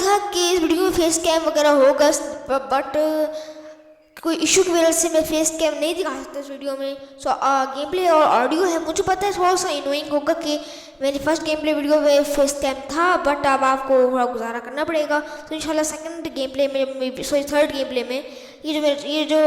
था कि इस वीडियो में फेस कैम वगैरह होगा, बट कोई इशू की वजह से मैं फेस कैम नहीं दिखा सकता इस वीडियो में। सो गेम प्ले और ऑडियो है, मुझे पता है थोड़ा सा इनोइंग होगा कि मेरी फर्स्ट गेम प्ले वीडियो में फेस कैम था, बट अब आपको थोड़ा गुजारा करना पड़ेगा। तो इंशाल्लाह सेकंड गेम प्ले में, सॉरी थर्ड गेम प्ले में, ये जो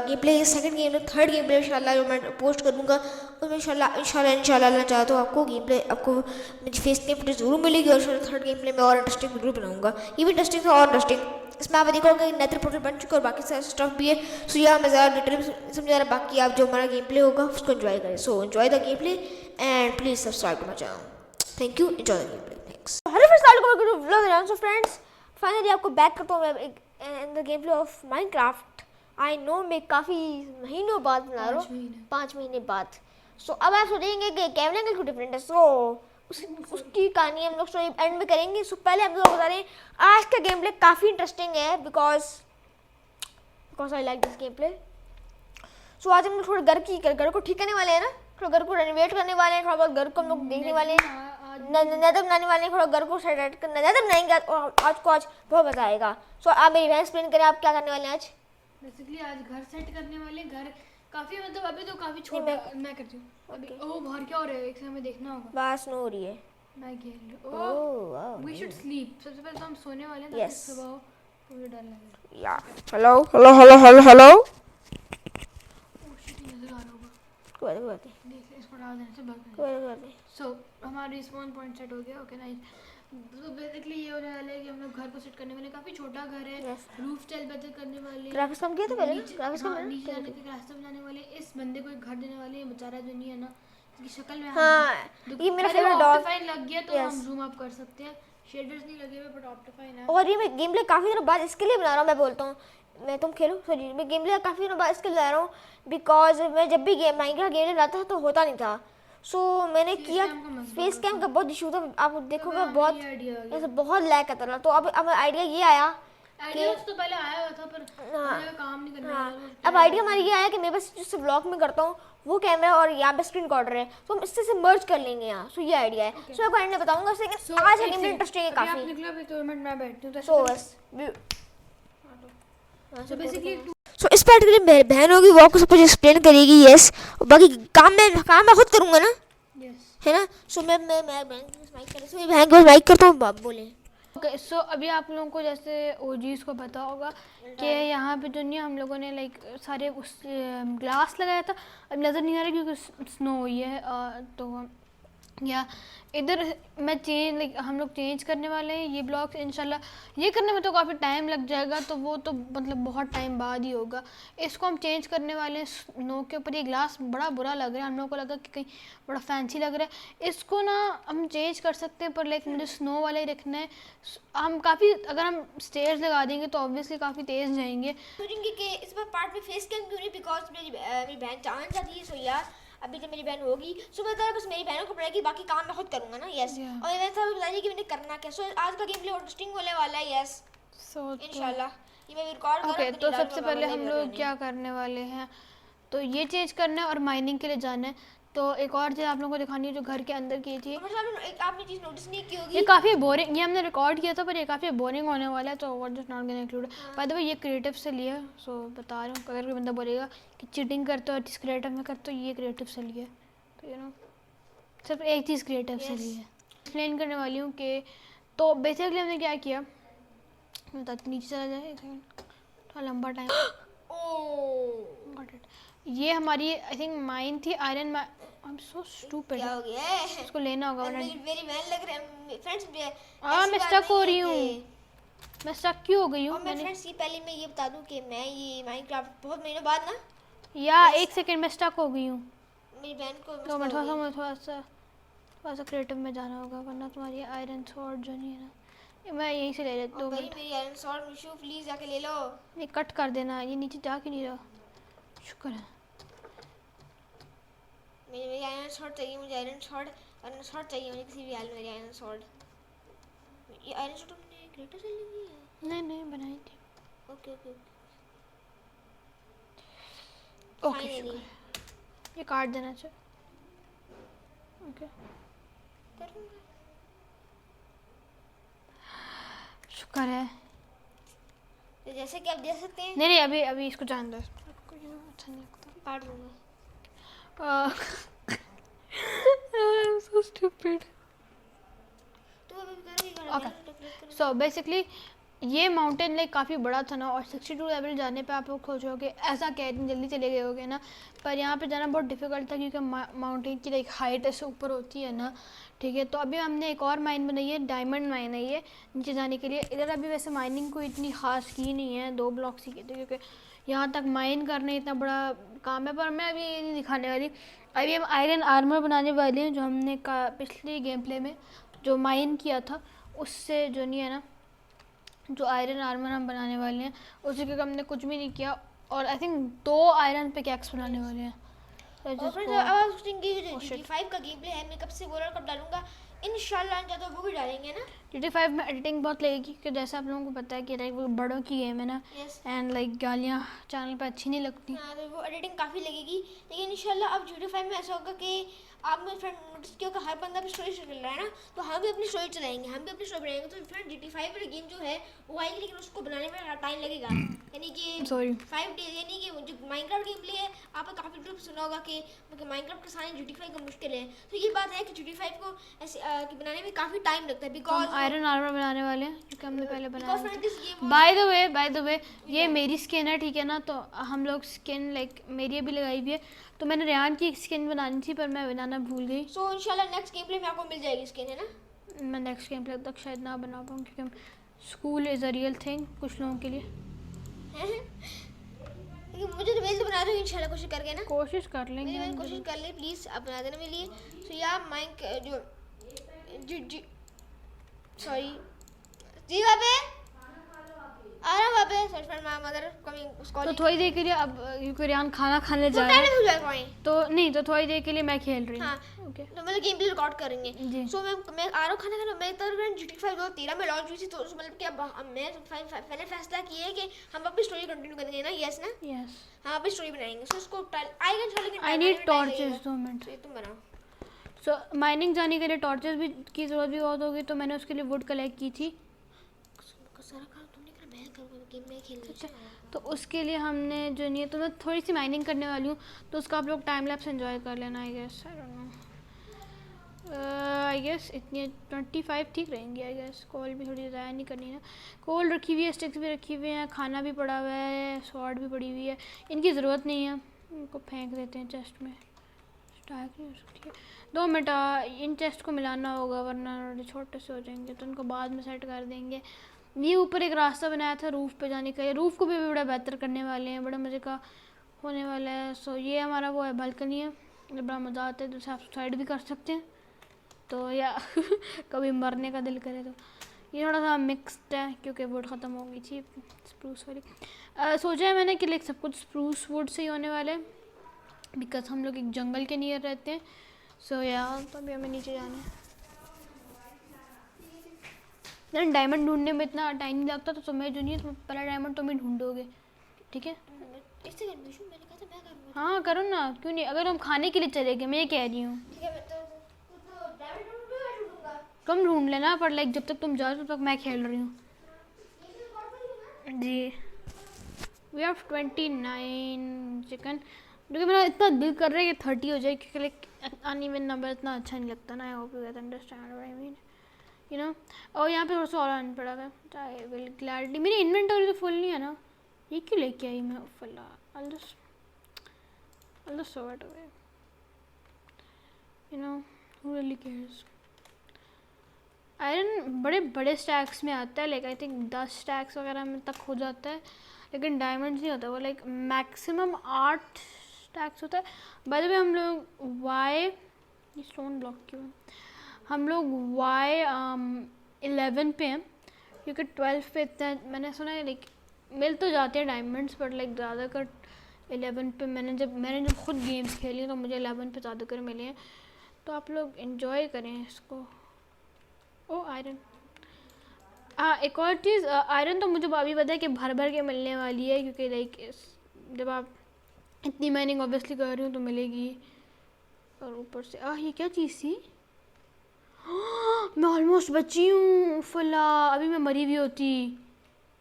गेम प्ले सेकंड गेम में, थर्ड गेम प्ले इंशाल्लाह जो मैं पोस्ट करूँगा उसमें इंशाल्लाह चाहता हूँ आपको गेम प्ले, आपको मेरी फेस कैम फुटेज जरूर मिलेगी। और थर्ड गेम प्ले में और इंटरेस्टिंग वीडियो बनाऊँगा, ये भी इंटरेस्टिंग था और इंटरेस्टिंग। इसमें आप देखोगे नेदर पोर्टल बन चुका और बाकी सारा स्टफ भी है। सो यह मैं ज़्यादा डिटेल समझा रहा, बाकी आप जो हमारा गेम प्ले होगा उसको एंजॉय करें। So enjoy the game play and please subscribe to my channel. Thank you, enjoy the game play, thanks. Hello friends, so friends finally आपको बैक करता हूँ मैं in the game play of Minecraft. I know मैं काफ़ी महीनों बाद बना रहा हूँ, 5 महीने बाद। सो अब आप सोचेंगे कि कैमरा एंगल क्यों डिफरेंट है। सो उसकी कहानी हम लोग स्टोरी एंड में करेंगे। सो पहले हम लोग बता रहे हैं आज का गेम प्ले काफ़ी इंटरेस्टिंग है because I like this game play. So आज हम लोग थोड़े घर को ठीक करने वाले हैं ना, थोड़ा घर को रेनोवेट करने वाले हैं, थोड़ा बहुत घर को हम लोग देखने वाले हैं, नेदर बनाने वाले हैं, थोड़ा घर को सेट करना, नेदर बनाएंगे आज बहुत मजा आएगा। सो आप मेरी बहन एक्सप्लेन करें आप क्या करने वाले हैं आज। बेसिकली आज घर सेट करने वाले, घर काफी मतलब अभी तो काफी छोटा मैं करती हूँ अभी। ओह बाहर क्या हो रहा है, एक समय देखना होगा। बात हो रही है, मैं खेल ओह वी शुड स्लीप। सबसे पहले तो हम सोने वाले हैं ताकि सुबह हो तो मुझे डर लगे। या हेलो ओह शिट, नजर आ रहा होगा, कोई बात नहीं, देख इसको डाल देने से बंद कोई बात नहीं। सो हमारा रिस्पॉन्स पॉइंट सेट हो गया। Okay nice. तो बेसिकली ये होने वाला है कि हम लोग घर को सेट करने वाले, काफी छोटा घर है, रूफ स्टाइल बेहतर करने वाले, ग्राफिक्स कम किया था पहले, ग्राफिक्स कम नीचे जाने के रास्ता बनाने वाले, इस बंदे को एक घर देने वाले, बेचारा जो नहीं है ना इसकी शक्ल में। हाँ ये मेरा फेवरेट डॉग। ऑप्टिफाइन लग गया तो हम जूम अप कर सकते हैं, शेडर्स नहीं लगे हुए बट ऑप्टिफाइन है। और ये मैं गेम प्ले काफ़ी दिनों बाद इसके लिए बना रहा हूँ, मैं बोलता हूँ मैं तुम खेलो, सॉरी मैं गेम प्ले काफ़ी दिनों बाद इसके लिए ला रहा हूँ बिकॉज मैं जब भी माइनक्राफ्ट गेम लाता था तो होता नहीं था। सो मैंने किया, फेस कैम का बहुत इशू था, आप देखोगे बहुत ऐसे बहुत लैग करता था। तो अब आइडिया ये आया कि तो पहले आया हुआ था पर काम नहीं करने वाला। अब आइडिया हमारा ये आया कि मैं बस जिससे ब्लॉग में करता हूँ वो कैमरा और यहाँ पे स्क्रीन रिकॉर्डर है, तो हम इससे मर्ज कर लेंगे यहाँ। सो ये आइडिया है। सो आपको एंड में बताऊंगा, लेकिन आज का गेम इंटरेस्टिंग है काफी। निकला भी तो मैं बैठती हूँ सो बस तो बेसिकली सो इस पार्ट के लिए मेरी बहन होगी, वो आपको सब कुछ एक्सप्लेन करेगी। यस, बाकी काम मैं खुद करूँगा ना, है ना। सो मैं बहन को माइक करता हूँ, बाप बोले। ओके सो अभी आप लोगों को जैसे ओजीज को पता होगा कि यहाँ पे जो नहीं हम लोगों ने लाइक सारे उस ग्लास लगाया था, अब नज़र नहीं आ रहा क्योंकि स्नो हुई है। तो या इधर मैं लाइक हम लोग चेंज करने वाले हैं ये ब्लॉक्स इंशाल्लाह। ये करने में तो काफ़ी टाइम लग जाएगा, तो वो तो मतलब बहुत टाइम बाद ही होगा। इसको हम चेंज करने वाले हैं स्नो के ऊपर। ये ग्लास बड़ा बुरा लग रहा है, हम लोगों को लगा कि कहीं बड़ा फैंसी लग रहा है। इसको ना हम चेंज कर सकते हैं पर लाइक मुझे स्नो वाला ही रखना है। हम काफ़ी अगर हम स्टेयर्स लगा देंगे तो ऑब्वियसली काफ़ी तेज़ जाएंगे। सोचेंगे कि इस बार पार्ट में फेस कैम क्यों नहीं, बिकॉज मेरी बहन जानना चाहती है। सो यार अभी जब मेरी बहन होगी सो मैं बस मेरी बहनों को पड़ेगी, बाकी काम मैं खुद करूँगा ना। यस और मैं सब बताइए कि मैंने करना क्या। सो आज का गेम प्ले इंटरेस्टिंग होने वाला है। यस इंशाल्लाह ये मैं रिकॉर्ड करूँ। ओके तो सबसे पहले हम लोग क्या करने वाले हैं, तो ये चेंज करना है और माइनिंग के लिए जाना है। तो एक और चीज़ आप लोगों को दिखानी है जो घर के अंदर की थी। आपने चीज़ नोटिस नहीं की होगी, ये काफ़ी बोरिंग, ये हमने रिकॉर्ड किया था पर ये काफ़ी बोरिंग होने वाला है, तो what just not gonna include. By the way ये क्रिएटिव से लिया, सो बता रहा हूँ अगर कोई बंदा बोलेगा कि चीटिंग करते हो और चीज़ क्रिएटिव में करते हो, ये क्रिएटिव से लिया। तो यू नो सिर्फ एक चीज़ क्रिएटिव से ली है। एक्सप्लेन करने वाली हूँ कि तो बेसिकली हमने क्या किया, नीचे चला जाए थोड़ा लंबा टाइम। ये हमारी आई थिंक माइन थी, iron. I am so stupid. क्या हो गया है? इसको लेना होगा वरना मेरी बहन लग रहा है फ्रेंड्स। मैं स्टक हो रही हूँ। मैं स्टक क्यों हो गई हूँ? मैं फ्रेंड्स ये पहले मैं ये बता दूं कि मैं ये माइनक्राफ्ट बहुत महीनों बाद ना, या एक सेकंड में स्टक हो गई हूँ। मेरी बहन को तो मैं थोड़ा सा क्रिएटिव में जाना होगा वरना तुम्हारी आयरन स्वॉर्ड जो नहीं है ना, मैं यहीं से ले लेता हूँ। मेरी आयरन स्वॉर्ड मिशू प्लीज जाके ले लो। ये कट कर देना, ये नीचे जा के नहीं रहा। शुक्र है। मेरी आयरन स्वॉर्ड चाहिए मुझे, आयरन स्वॉर्ड चाहिए मुझे किसी भी हाल में। मेरी आयरन स्वॉर्ड, ये आयरन स्वॉर्ड तुमने क्रिएटर से ली है? नहीं बनाई थी। ओके ओके ओके शुक्र, ये काट देना चाहिए। ओके शुक्र कर है। तो जैसे कि आप देख सकते हैं, नहीं अभी अभी इसको जान दो, इसको ये अच्छा नहीं लगता। काट दूंगा। I'm so stupid. तो अभी करोगे Okay. सो बेसिकली ये माउंटेन लाइक काफ़ी बड़ा था ना, और 62 लेवल जाने पे आप लोग सोचोगे ऐसा क्या इतनी जल्दी चले गए होगे ना, पर यहाँ पे जाना बहुत डिफिकल्ट था क्योंकि माउंटेन की लाइक हाइट ऐसे ऊपर होती है ना, ठीक है। तो अभी हमने एक और माइन बनाई है, डायमंड माइन है ये, नीचे जाने के लिए। इधर अभी वैसे माइनिंग को इतनी खास की नहीं है, 2 ब्लॉक्स ही किए थे क्योंकि यहाँ तक माइन करने इतना बड़ा काम है, पर मैं अभी ये नहीं दिखाने वाली। अभी हम आयरन आर्मर बनाने वाले हैं, जो हमने पिछले गेम प्ले में जो माइन किया था उससे, जो नहीं है ना, जो आयरन आर्मर हम बनाने वाले हैं उसी के हमने कुछ भी नहीं किया, और आई थिंक 2 आयरन पिकैक्स बनाने वाले हैं। और फ्रेंड्स, अब आप सोचेंगे कि जो GT5 का गेम प्ले है मैं कब से बोल रहा हूँ कब डालूंगा, इंशाल्लाह चाहता वो भी डालेंगे ना। GT5 में एडिटिंग बहुत लगेगी क्योंकि जैसे आप लोगों को पता है कि लाइक वो बड़ों की गेम है ना, यस। एंड लाइक गालियाँ चैनल पे अच्छी नहीं लगती। हाँ, तो वो एडिटिंग काफ़ी लगेगी, लेकिन इंशाल्लाह अब GT5 में ऐसा होगा कि आप मेरे फ्रेंड नोटिस किया होगा हर बंदा भी स्टोरी चल रहा है ना, तो हम भी अपनी स्टोरी चलाएंगे, हम भी अपनी स्टोरी बनाएंगे। तो फ्रेंड GT5 वाली गेम जो है वो आएगी, लेकिन उसको बनाने में टाइम लगेगा, यानी कि सॉरी 5 डेज, यानी कि जो माइनक्राफ्ट गेम प्ले है आपने काफ़ी ट्रिप सुना होगा कि माइनक्राफ्ट के साथ GT5 का मुश्किल है। तो ये बात है कि GT5 को ऐसे कि बनाने में काफ़ी टाइम लगता है, बिकॉज आयरन आर्मर बनाने वाले हैं क्योंकि हमने पहले बनाया था। Friend this game by the way ये मेरी स्किन है, ठीक है ना, तो हम लोग स्किन लाइक मेरी अभी लगाई हुई है, तो मैंने रेहान की एक स्किन बनानी थी पर मैं बनाना भूल गई। सो इंशाल्लाह नेक्स्ट गेम प्ले में आपको मिल जाएगी स्किन, है ना। मैं नेक्स्ट गेम प्ले तक शायद ना बना पाऊँ क्योंकि school is a real thing कुछ लोगों के लिए। लेकिन मुझे तो तो बना रही हूँ इंशाल्लाह, कोशिश करके ना, कोशिश कर लेंगे मैंने हम कोशिश कर ली, प्लीज़ आप बना देना मेरे लिए। सो या माइक जो जी सॉरी जी वापे आ रहा वापे search for my mother coming to calling. थोड़ी देर के लिए अब क्योंकि रेहान खाना खाने जा रहा टाइम है हो जाएगा वहीं। तो नहीं, तो थोड़ी देर के लिए मैं खेल रही हूँ। हाँ, ओके तो मतलब गेम प्ले रिकॉर्ड करेंगे। जी। सो मैं आ रहा हूँ खाना खाने। मैं तब GT5 2013 में लॉन्च हुई थी, तो मतलब कि अब मैंने फैसला किया है कि हम अपनी स्टोरी कंटिन्यू करेंगे ना। यस ना, यस हम अपनी स्टोरी बनाएंगे। सो इसको आएगा इंशाल्लाह। I need torches 2 minute. तो तुम बनाओ। सो माइनिंग जाने के लिए टॉर्चेस भी की ज़रूरत भी बहुत होगी, तो मैंने उसके लिए वुड कलेक्ट की थी। सारा काम तुमने करा, मैं करूँगा, गेम में खेल रही हूँ। तो उसके लिए हमने जो नहीं है, तो मैं थोड़ी सी माइनिंग करने वाली हूँ, तो उसका आप लोग टाइम लैप्स एंजॉय कर लेना। आई गेस इतनी 25 ठीक रहेंगी। आई गेस कोल भी थोड़ी ज़्यादा नहीं करनी ना। कोल रखी हुई है, स्टिक्स भी रखी हुई हैं, खाना भी पड़ा हुआ है, स्वॉर्ड भी पड़ी हुई है। इनकी ज़रूरत नहीं है, इनको फेंक देते हैं चेस्ट में, स्टैक नहीं हो सकती है। 2 मिनट, इन चेस्ट को मिलाना होगा वरना छोटे से हो जाएंगे, तो उनको बाद में सेट कर देंगे। ये ऊपर एक रास्ता बनाया था रूफ़ पे जाने का, रूफ़ को भी बड़ा बेहतर करने वाले हैं, बड़ा मज़े का होने वाला है। सो ये हमारा वो है बालकनी है, ये बड़ा मज़ा आता है, जैसे आप सुसाइड भी कर सकते हैं तो, या कभी मरने का दिल करे तो। ये थोड़ा सा मिक्सड है क्योंकि वुड ख़त्म हो गई थी स्प्रूस वाली। सोचा है मैंने कि लाइक सब कुछ स्प्रूस वुड से ही होने वाला है, बिकॉज हम लोग एक जंगल के नियर रहते हैं। सो या तो अभी हमें नीचे जाना है। यार डायमंड ढूंढने में इतना टाइम नहीं लगता, तो तुम्हें जो नहीं है, तुम पहला डायमंड तुम ही ढूंढोगे, ठीक है। इससे मैंने कहा था मैं करूँगा। हाँ करो ना, क्यों नहीं, अगर हम खाने के लिए चले गए, मैं ये कह रही हूँ ठीक है, मैं तो डायमंड ढूंढूंगा। तुम ढूंढ लेना, पर लाइक जब तक तुम जाओ तब तक मैं खेल रही हूँ। जी वी हैव 29 चिकन, क्योंकि मेरा इतना दिल कर रहा है कि 30 हो जाए, क्योंकि लाइक अनइवन नंबर इतना अच्छा नहीं लगता ना। I hope you guys understand what I mean, you know. और यहाँ पे थोड़ा सा और आना पड़ा है, आई विल ग्लैडली। मेरी इन्वेंटरी तो फुल नहीं है ना, ये क्यों लेके आई मैं full. I'll just throw it away, you know, who really cares। Iron बड़े बड़े स्टैक्स में आता है, लाइक आई थिंक 10 स्टैक्स वगैरह में तक हो जाता है, लेकिन डायमंड्स नहीं होता वो, लाइक मैक्सिमम 8 स्टैक्स होता है। बाय द वे हम लोग वाई, ये स्टोन ब्लॉक क्यों है, हम लोग वाई 11 पे हैं क्योंकि 12 पे इतना मैंने सुना है लाइक मिल तो जाते हैं डायमंड्स, बट लाइक ज़्यादातर 11 पे मैंने जब खुद गेम्स खेली तो मुझे 11 पे ज़्यादातर मिले हैं। तो आप लोग इन्जॉय करें इसको। ओ आयरन, हाँ एक और चीज़, आयरन तो मुझे अभी पता है कि भर भर के मिलने वाली है, क्योंकि लाइक जब आप इतनी माइनिंग ऑब्वियसली कर रही हूँ तो मिलेगी। और ऊपर से ये क्या चीज़ थी, मैं ऑलमोस्ट बची हूँ फुला, अभी मैं मरी भी होती।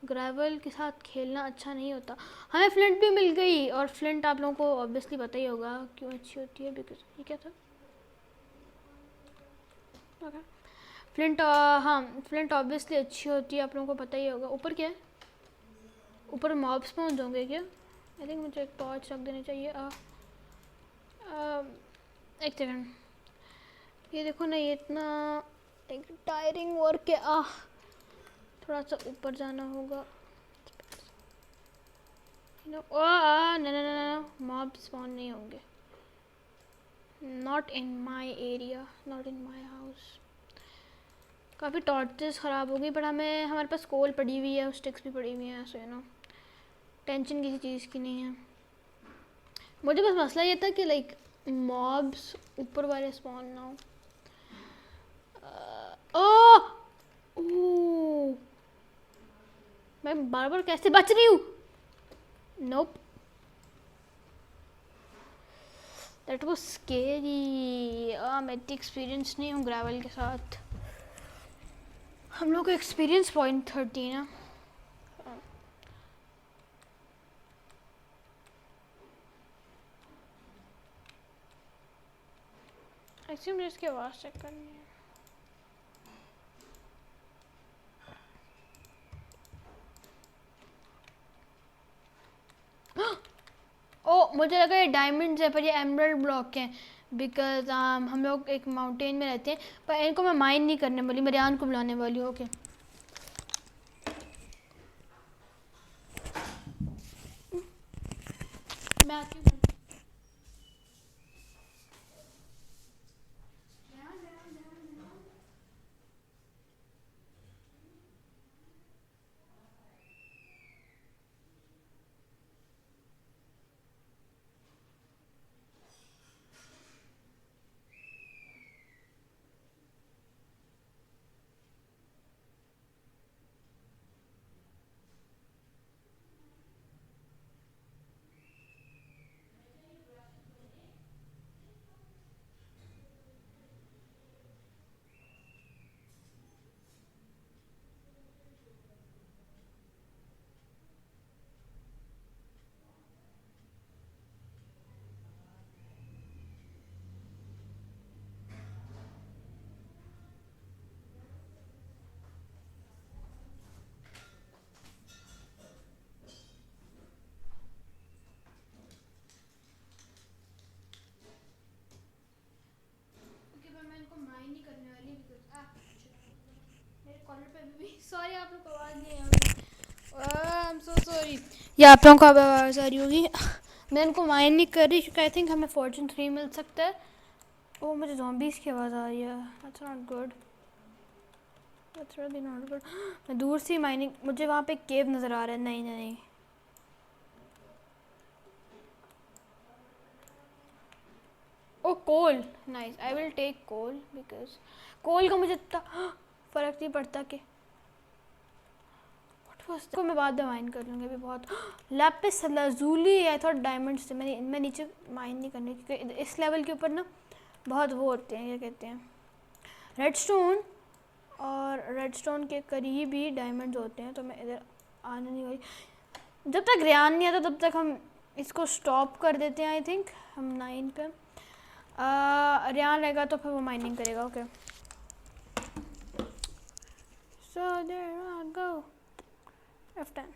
ग्रेवल के साथ खेलना अच्छा नहीं होता। हमें फ्लिंट भी मिल गई, और फ्लिंट आप लोगों को ऑब्वियसली पता ही होगा क्यों अच्छी होती है, बिकॉज ये क्या था, ओके फ्लिंट, हाँ फ्लिंट ऑब्वियसली अच्छी होती है, आप लोगों को पता ही होगा। ऊपर क्या है, ऊपर मॉब्स पहुँच होंगे क्या? आई थिंक मुझे एक टॉर्च रख देनी चाहिए। एक सेकंड, ये देखो ना, ये इतना एक टायरिंग वर्क है। थोड़ा सा ऊपर जाना होगा। नो मॉब स्पॉन नहीं होंगे, not in my area, not in my house. काफ़ी टॉर्चेस ख़राब हो गई, पर हमारे पास कोल पड़ी हुई है और स्टिक्स भी पड़ी हुई हैं, सो यू नो टेंशन किसी चीज़ की नहीं है। मुझे बस मसला ये था कि लाइक मॉब्स ऊपर वाले स्पॉन ना हो। ओह, मैं बार बार कैसे बच रही हूँ? नोप, दैट वाज स्केरी। मैं इतनी एक्सपीरियंस नहीं हूँ ग्रेवल के साथ। हम लोग को एक्सपीरियंस पॉइंट 13 है। ऐसे मुझे इसकी आवाज़ चेक करनी है। ओ, मुझे लगा ये डायमंड्स है, पर ये एमरल्ड ब्लॉक हैं, बिकॉज हम लोग एक माउंटेन में रहते हैं। पर इनको मैं माइन नहीं करने वाली, मरियान को बुलाने वाली हूँ। ओके मैं आती हूँ। सॉरी, आप लोग को आवाज़ नहीं आ रही। I am so sorry. ये आप लोगों को अब आवाज़ आ रही होगी। मैं इनको माइंड नहीं कर रही क्योंकि आई थिंक हमें फॉर्चून 3 मिल सकता है। ओह, मुझे ज़ॉम्बीज़ की आवाज़ आ रही है। That's not good, that's really not good. मैं दूर से माइनिंग, मुझे वहाँ पे केव नज़र आ रहा है। नहीं नहीं, oh coal, nice, I will take coal, because coal का मुझे इतना फ़र्क नहीं पड़ता कि को मैं बाद में माइन कर लूँगी। अभी बहुत Lapis lazuli, I thought diamonds से। मैं नीचे माइन नहीं करनी, क्योंकि इस लेवल के ऊपर ना बहुत वो होते हैं, क्या कहते हैं, रेडस्टोन, और रेडस्टोन के करीब ही डायमंड्स होते हैं। तो मैं इधर आने नहीं वाली। जब तक रियान नहीं आता तब तक हम इसको स्टॉप कर देते हैं। आई थिंक हम 9 पे, रियान रहेगा तो फिर वो माइनिंग करेगा। Okay, so there I go, F10।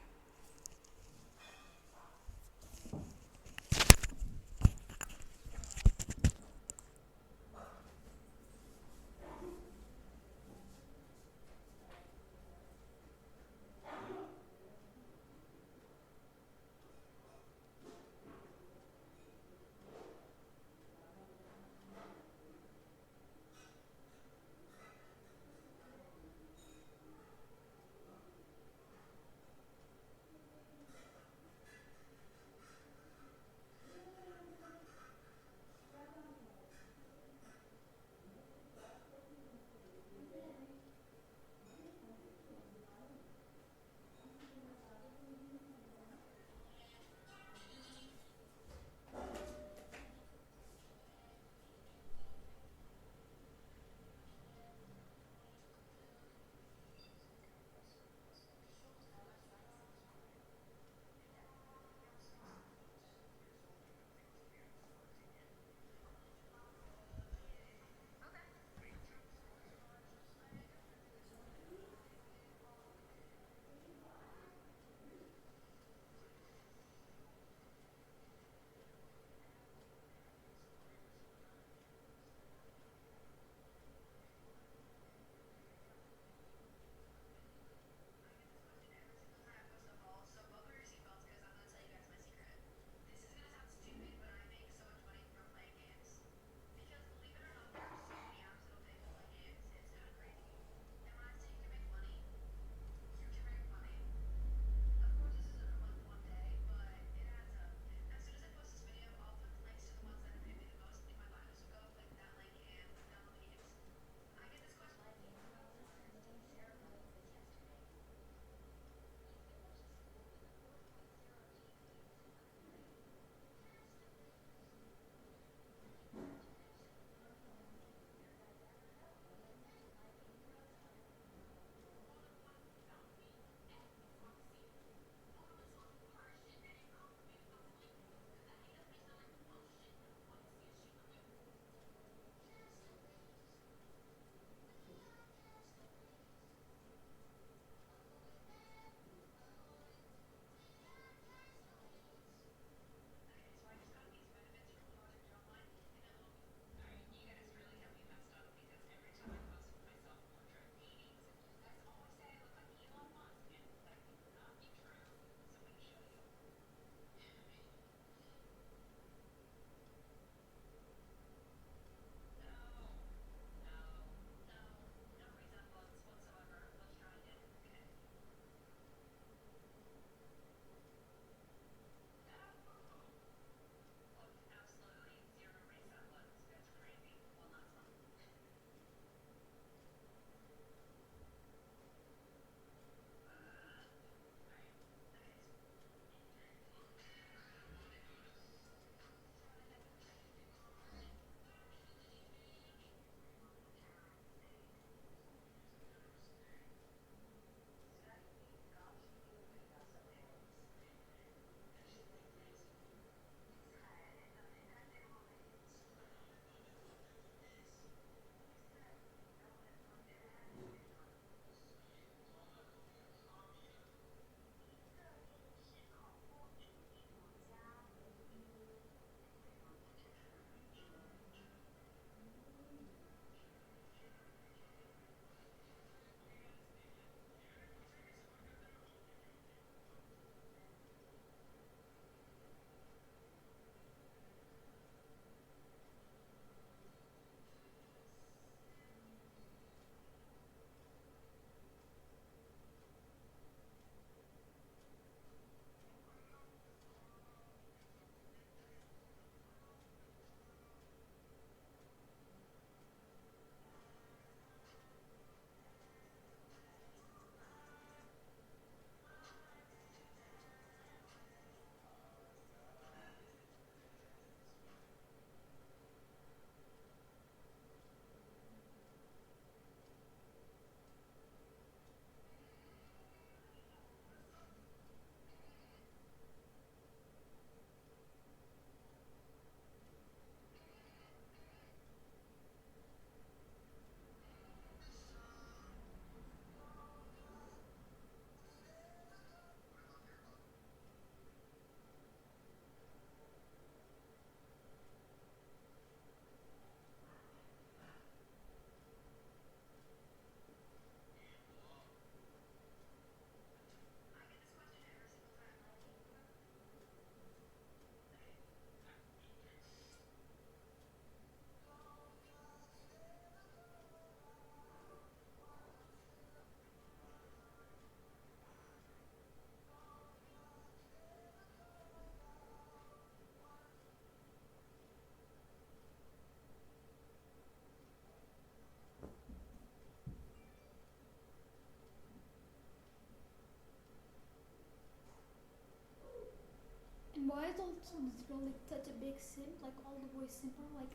thought so this girl like such a big simp, like all the boys simp are like,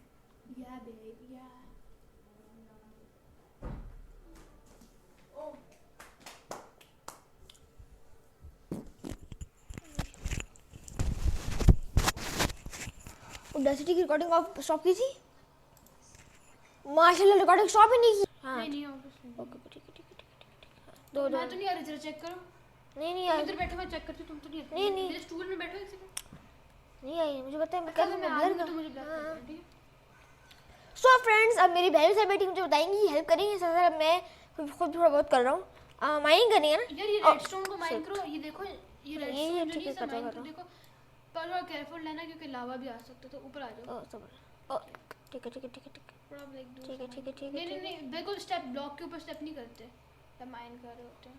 yeah babe, yeah. Oh. Audacity की रिकॉर्डिंग आप stop की थी? माशाल्लाह रिकॉर्डिंग स्टॉप ही नहीं की। हाँ नहीं obviously. Okay ठीक है ठीक है ठीक है। दो मैं तो नहीं आ रही, जरा चेक करो। नहीं तुम इधर बैठे हुए चेक करती, तुम तो नहीं। नहीं। मेरे स्टूल में बैठो एक सेकंड। नहीं आई, मुझे पता है मैं कल कर मैं आ ब्लर गई कर। तो मुझे ब्लर कर ठीक है। सो फ्रेंड्स, अब मेरी बहन से बेटी मुझे बताएंगी, हेल्प करेंगी। सर मैं खुद थोड़ा बहुत कर रहा हूँ, माइनिंग करनी है ना यार ये रेडस्टोन को माइन करो, ये देखो ये रेडस्टोन जो ठीक नहीं है, सब माइन करो, करो। देखो पर और केयरफुल रहना क्योंकि लावा भी आ सकता है, तो ऊपर आ जाओ। ओ सबर। ओ ठीक है ठीक है ठीक है ठीक है थोड़ा लाइक दूर ठीक है से ठीक है ठीक नहीं है। नहीं नहीं देखो स्टेप ब्लॉक के ऊपर स्टेप नहीं करते जब माइन कर रहे होते हैं।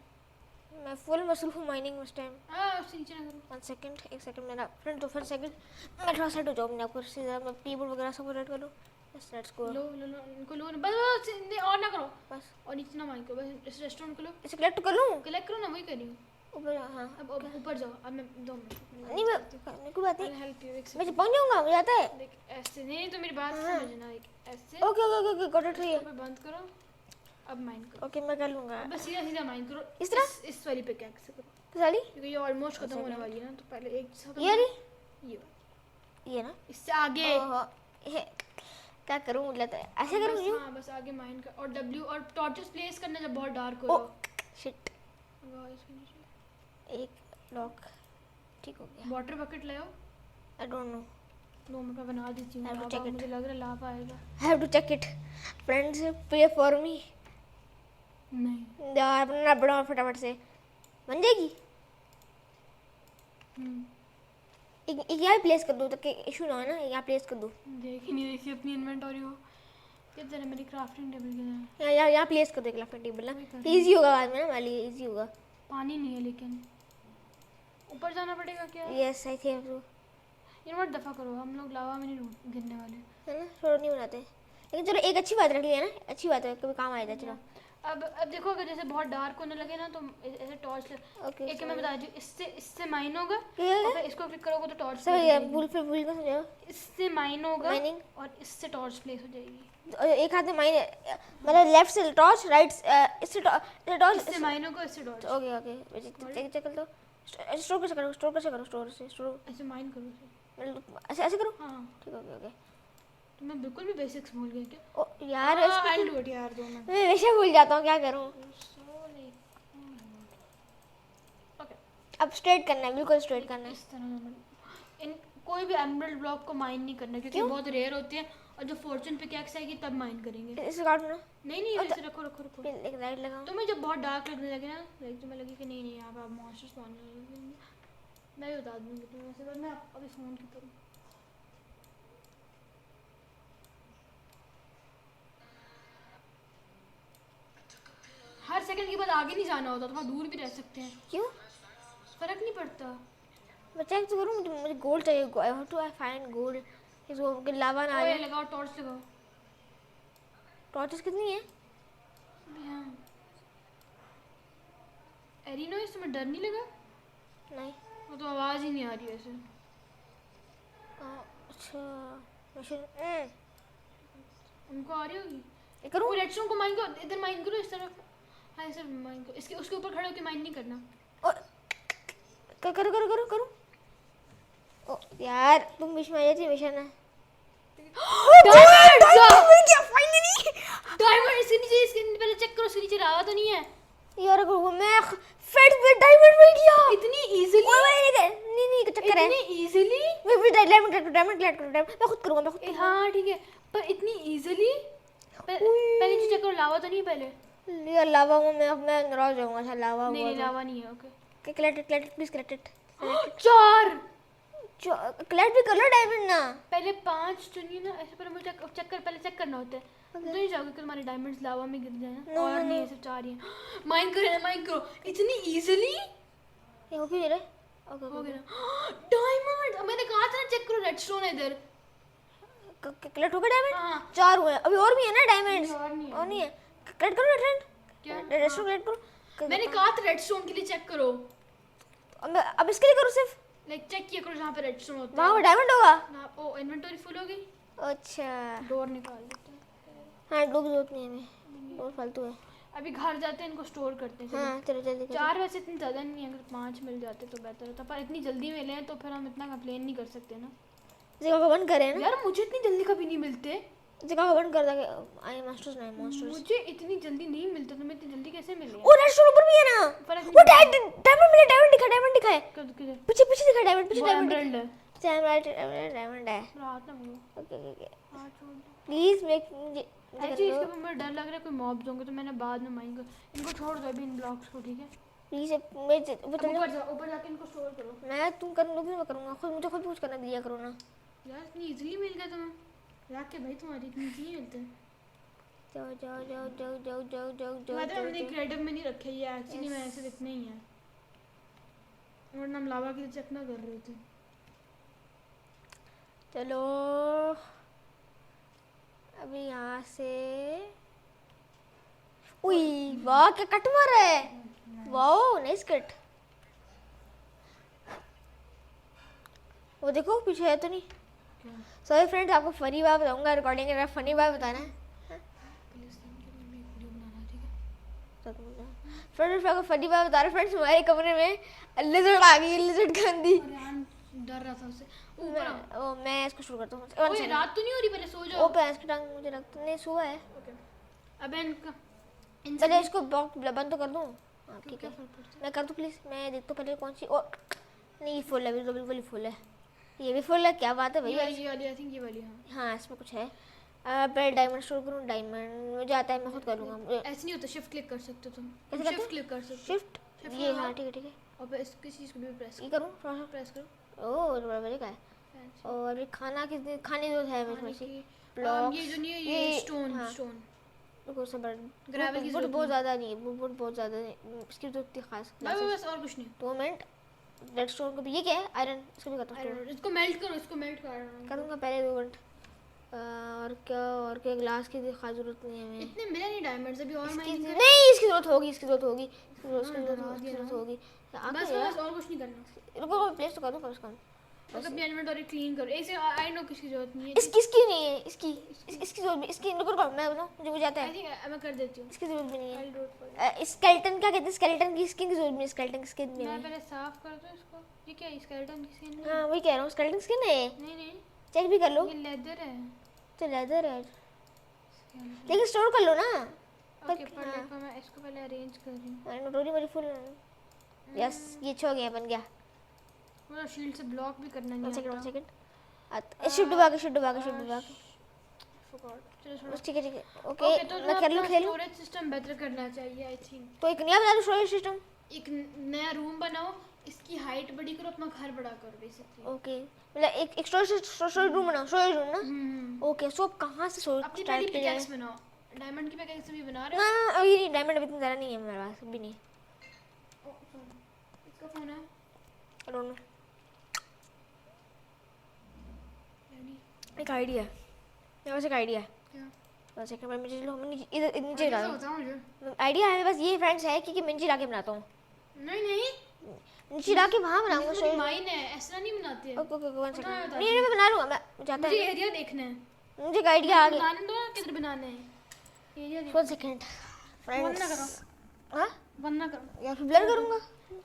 मैं फुल मसरूफ हूँ माइनिंग उस टाइम। हाँ उससे नीचे ना करो। 1 सेकंड, 1 सेकंड मेरा फ्रेंड, तो फिर सेकंड मैं थोड़ा सेट हो जाऊँ। मैंने आपको से ज़्यादा कीबोर्ड वगैरह सब रेड कर लूँ। बस लेट्स गो। लो लो लो इनको लो ना, बस नहीं और ना करो, बस और नीचे ना माइन करो, बस इस रेस्टोरेंट को लो, इसे कलेक्ट कर लूँ कलेक्ट करो ना, वही कर रही हूँ। ऊपर। हाँ अब ऊपर जाओ, अब मैं 2 मिनट नहीं मैं कोई बात नहीं, हेल्प यू। एक मैं सेकंड पहुँच जाऊँगा, मुझे आता है। देख ऐसे नहीं, तो मेरी बात समझना, एक ऐसे okay okay okay got it. ऊपर बंद करो, अब माइन करो, ओके मैं कर लूँगा बस सीधा सीधा माइन करो इस तरह? इस वाली पे कैक से करो सारी क्योंकि ये ऑलमोस्ट खत्म होने वाली है ना, तो पहले एक खत्म ये करो। ये ना इससे आगे ओहो, ये क्या करूँ, मुझे लगता है ऐसे करूँ बस, यूँ। हाँ बस आगे माइन कर, और W और टॉर्चेस प्लेस करना जब बहुत डार्क ओ हो। शिट, एक लॉक ठीक हो गया। वाटर बकेट ले आओ। आई डोंट नो, 2 मिनट में बना देती हूँ I have to lava, check it. मुझे लग रहा है लावा आएगा। Have to check it friends, पे फॉर मी। नहीं यार अपना बड़ा फटाफट से बन जाएगी। एक यहाँ प्लेस कर दो ताकि इशू ना हो ना, यहाँ प्लेस कर दो। देख ही नहीं देखी अपनी इन्वेंटरी हो किधर है मेरी क्राफ्टिंग टेबल के। यहाँ प्लेस कर दो क्राफ्टिंग टेबल ना, इजी होगा बाद में ना, वाली इजी होगा। पानी नहीं है लेकिन ऊपर जाना पड़ेगा क्या? Yes I think so. In what दफा करो, हम लोग लावा में नहीं गिरने वाले है ना, छोड़ नहीं बनाते। लेकिन चलो एक अच्छी बात रख लिया ना, अच्छी बात है, कभी काम आएगा। चलो अब देखो अगर जैसे बहुत डार्क होने लगे ना तो ऐसे टॉर्च ओके एक मैं बता दूं, इससे माइन होगा क्या और फिर इसको क्लिक करोगे तो टॉर्च सर ये भूल का समझो। इससे माइन होगा Mining? और इससे टॉर्च प्लेस हो जाएगी। और एक हाथ में माइन, मतलब लेफ्ट से टॉर्च, राइट इससे टॉर्च। इससे माइन होगा, इससे टॉर्च। ओके ओके चेक कर लो। स्टोर कैसे करो, स्टोर कैसे करो, स्टोर से स्टोर ऐसे माइन करो इसे। ऐसे ऐसे करो। हाँ ठीक है ओके। तो मैं बिल्कुल भी बेसिक्स भूल गई क्या? ओ यार आई डू इट यार 2 मिनट। मैं हमेशा भूल जाता हूँ, क्या करूँ। ओके अब स्ट्रेट करना है, बिल्कुल स्ट्रेट करना है। इस तरह इन कोई भी एमरल्ड ब्लॉक को माइन नहीं करना क्योंकि बहुत रेयर होते हैं, और जब फॉर्चून पिकैक्स आएगी तब माइन करेंगे। इसे काट ना, नहीं ऐसे रखो रखो रखो। एक लाइट लगाओ। तुम्हें जब बहुत डार्क लगने लगे ना, लाइक तुम्हें लगे कि नहीं यहाँ पे आप मॉन्स्टर्स स्पॉन करेंगे, मैं भी बता दूंगी तुम्हें ऐसे, पर मैं अभी फ़ोन की करूँ। हर सेकंड के बाद आगे नहीं जाना होता, थोड़ा दूर भी रह सकते हैं, क्यों? फर्क नहीं पड़ता। मैं चेक तो करूँ, मुझे गोल्ड चाहिए। I have to find gold. इसको लावा ना आ ओए जाए। लगाओ, टॉर्च लगाओ। टॉर्चेस कितनी है? हाँ एरिनो, इस तुम्हें डर नहीं लगा? नहीं। वो तो आवाज़ ही नहीं आ रही ऐसे। अच्छा उनको आ रही होगी। ये करूँ? वो रेडस्टोन को माइन करो, इधर माइन करो इस तरफ। हाँ इस तरफ माइन करो, इसके उसके ऊपर खड़े होकर माइन नहीं करना। करो करो करो करो। ओ यार तुम बीच में आ जाती हमेशा ना। डायमंड इसके नीचे, इसके पहले चेक करो इसके नीचे लावा तो नहीं है यार। मैं फेट पे डायमंड मिल गया इतनी इजीली। नहीं चक्कर है। इतनी इजीली। मैं डायमंड कलेक्ट करो। मैं खुद करूंगा, मैं खुद करूंगा। हाँ ठीक है, पर इतनी इजीली। पहले चेक करो लावा तो नहीं है पहले। यार लावा हूँ मैं नाराज हो जाऊंगा। अच्छा लावा नहीं लावा नहीं है। Okay collect please collect 4 collect भी कर लो डायमंड ना। पहले 5 चुनिए ना ऐसे, पर मुझे चेक कर, पहले चेक करना होता है। तुम तो नहीं चाहोगे कि तुम्हारे डायमंड्स लावा में गिर जाए ना? और नहीं है, सिर्फ 4 ही हैं। माइन करो इतनी इजीली। ये हो क्यों रहे? ओके हो गया ना डायमंड। मैंने कहा था ना चेक करो, रेडस्टोन है इधर। कलेक्ट हो गया डायमंड। हाँ 4 हुए, अभी और भी है ना डायमंड्स। और नहीं है। और नहीं है, कलेक्ट करो रेड क्या? रेड कलेक्ट करो। मैंने कहा था रेडस्टोन के लिए चेक करो। अब इसके लिए करो सिर्फ। लाइक चेक किया करो जहाँ पे रेडस्टोन होता वहाँ है डायमंड होगा। ना। ओ इन्वेंटरी फुल हो गई, अच्छा डोर निकाल देते हैं। हाँ, डोर की जरूरत नहीं है हमें, डोर फालतू है। अभी घर जाते हैं, इनको स्टोर करते हैं। हाँ चलो जल्दी करो। 4 वैसे इतनी ज़्यादा नहीं है, अगर 5 मिल जाते तो बेहतर होता, पर इतनी जल्दी मिले हैं तो फिर हम इतना कंप्लेन नहीं कर सकते ना। जगह को बंद करें ना, यार मुझे इतनी जल्दी कभी नहीं मिलते, जगह को बंद कर दे। आई मास्टर्स नहीं मास्टर्स। मुझे इतनी जल्दी नहीं मिलते, तुम्हें इतनी जल्दी कैसे मिले? ओ रेस्टोरेंट ऊपर भी है ना, फर्क नहीं वो डायमंड मिले, डायमंड दिखा है किधर? पीछे पीछे दिखा डायमंड, पीछे वो डायमंड एमराल्ड है। डायमंड है। रात ना मुझे ओके ओके ओके हाँ छोड़ दो। प्लीज मेक मुझे ऐसे इसके ऊपर मुझे डर लग रहा है कोई मॉब्स होंगे, तो मैंने बाद में माइंग इनको छोड़ दो अभी इन ब्लॉक्स को, ठीक है? प्लीज मैं अब बता ऊपर जाके इनको स्टोर करो। मैं तुम कर लोगे, मैं करूंगा खुद, मुझे खुद कुछ करना दिया करो ना। यार इतनी इजीली मिल गया तुम्हें, रात के भाई तुम्हारी इतनी इजीली मिलते हैं। जाओ जाओ जाओ जाओ जाओ जाओ जाओ मतलब जाओ हमने क्रेडिट में नहीं रखे, ये एक्चुअली मैं ऐसे इतने ही है, वरना हम लावा की चेक ना कर रहे थे। चलो अभी यहाँ से, उई वाह क्या कट मार रहा है, वाओ नाइस कट। वो देखो पीछे है तो नहीं। सॉरी फ्रेंड्स, आपको फनी बात बताऊंगा रिकॉर्डिंग के बाद, फनी बात बताना है फ्रेंड्स। आपको फनी बात बता रहे फ्रेंड्स, हमारे कमरे में लिजर्ड आ गई, लिजर्ड गंदी। डर रहा था उससे। ऊपर आओ। मैं इसको शुरू करता हूँ। ओए रात तो नहीं हो रही, पहले सो जाओ। ओ पैंस की टांग मुझे लगता नहीं सुबह है। ओके अबे इनका पहले इसको ब्लॉक बंद तो कर दूँ। हाँ ठीक है मैं कर दूँ प्लीज़। मैं देखता हूँ पहले कौन सी। ओ नहीं फुल है, बिल्कुल फुल है, ये भी फुल है, क्या बात है भैया। ये वाली आई थिंक ये वाली हाँ इसमें कुछ है। पहले डायमंड शुरू करूँ, डायमंड मुझे आता है, मैं खुद कर लूँगा। ऐसे नहीं होता, शिफ्ट क्लिक कर सकते हो तुम, कैसे करते शिफ्ट क्लिक कर सकते शिफ्ट ये हाँ ठीक है हो। और इस किसी चीज़ को भी प्रेस ये करूँ थोड़ा सा। प्रेस करो। ओह बड़ा का है। और अभी खाना किस खाने जो है मेरे में से ब्लॉक ये जो नहीं है, ये स्टोन हाँ। स्टोन रुको सब ग्रेवल की बहुत ज़्यादा नहीं है, बहुत ज़्यादा नहीं, इसकी तो इतनी खास बस और कुछ नहीं। 2 मिनट। रेडस्टोन को भी, ये क्या है आयरन, इसको भी करता हूँ इसको मेल्ट करो, इसको मेल्ट करूँगा पहले 2 मिनट। और क्या ग्लास की खास जरूरत नहीं है हमें। इतने मिले नहीं डायमंड्स अभी, और इसकी माइनिंग नहीं, इसकी जरूरत होगी, इसकी जरूरत होगी, जरूरत होगी। बस और कुछ नहीं करना। रुको प्लेस तो कर दूँ कम से कम। बस अपनी इन्वेंटरी क्लीन करो ऐसे। आई नो किसकी जरूरत नहीं है इसकी नहीं है, इसकी जरूरत, इसकी रुको मैं बताऊँ मुझे आता आई है। थिंक मैं कर देती हूँ। इसकी जरूरत भी नहीं I'll do it for you। है। स्केलेटन क्या कहते हैं, स्केलेटन की स्किन की जरूरत नहीं है, स्केलेटन की स्किन मैं नहीं पहले साफ कर दूँ इसको। ये क्या है, स्केलेटन की स्किन? हाँ वही कह रहा हूँ, स्केलेटन स्किन है, नहीं नहीं, चेक भी कर लो। ये लेदर है। तो लेदर है लेकिन स्टोर कर लो ना। ओके पर देखो मैं इसको पहले अरेंज कर रही हूँ। इन्वेंटरी मेरी फुल। यस ये अच्छा हो गया, बन गया। पूरा शील्ड से ब्लॉक भी करना नहीं आता। 1 सेकंड शिफ्ट दबा के Forgot। चलो छोड़ो। बस ठीक है ओके ओके तो मैं कर लूँ खेलूँ। स्टोरेज सिस्टम बेटर करना चाहिए आई थिंक। तो एक नया बना दो स्टोरेज सिस्टम। एक नया रूम बनाओ, इसकी हाइट बड़ी करो, अपना घर बड़ा करो बेसिकली। ओके मतलब एक स्टोरेज रूम बनाओ, स्टोरेज रूम ना। ओके सो अब कहाँ से स्टोरेज अपनी स्टार्ट पहली किया जाए। पिकैक्स बनाओ। डायमंड की पिकैक्स भी बना रहे हो? ना अभी नहीं, डायमंड अभी इतना ज़्यादा नहीं है मेरे पास, अभी नहीं। इसका फोन है आई डोंट नो। एक आइडिया है मेरे पास, एक आइडिया है। क्या? बस एक मिनट मुझे लो, मैं इधर नीचे ला बताओ मुझे। आइडिया है मेरे पास, ये फ्रेंड्स है कि मैं नीचे ला के बनाता हूँ, नहीं नहीं, नीचे ला के वहाँ बनाऊंगा। इसमें माइन है, ऐसा नहीं बनाते हैं। Okay okay 1 second. बता, बता। नहीं मैं बना लूँगा, मैं चाहता मुझे है, एरिया देखना है। मुझे एक आइडिया आ गया। बनाने दो, किधर बनाना है एरिया देखो। 1 सेकंड बंद ना फ्रेंड्स। करो, हाँ बंद ना करो, या फिर ब्लर करूँगा,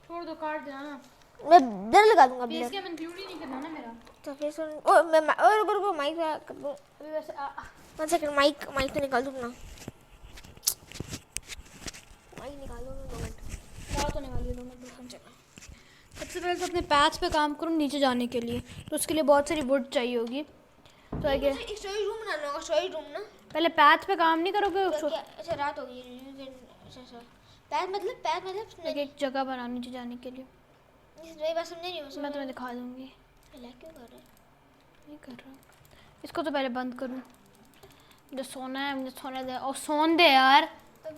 छोड़ दो, काट देना ना। मैं ब्लर लगा दूँगा फेस ब्लर। कैम इंक्लूड ही नहीं करना ना मेरा। तो फेस ओ मैं रुको माइक कर दूँ। अभी वैसे 1 सेकंड माइक तो निकाल दूँ ना, माइक निकाल दो ना 2 मिनट। क्या तो निकालिए दो मिनट। सबसे पहले तो अपने पैच पे काम करो नीचे जाने के लिए, तो उसके लिए बहुत सारी वुड चाहिए होगी। तो आगे एक स्टोरेज रूम बनाना होगा, स्टोरेज रूम ना। पहले पैच पे काम नहीं करोगे? अच्छा रात हो गई। अच्छा पैर मतलब एक जगह बनाओ नीचे जाने के लिए। मेरी बात समझे नहीं हो। मैं तुम्हें दिखा दूंगी। क्यों कर रहे नहीं कर रहा, इसको तो पहले बंद करूँ। मुझे सोना है, मुझे सोने दे। और सोन दे यार,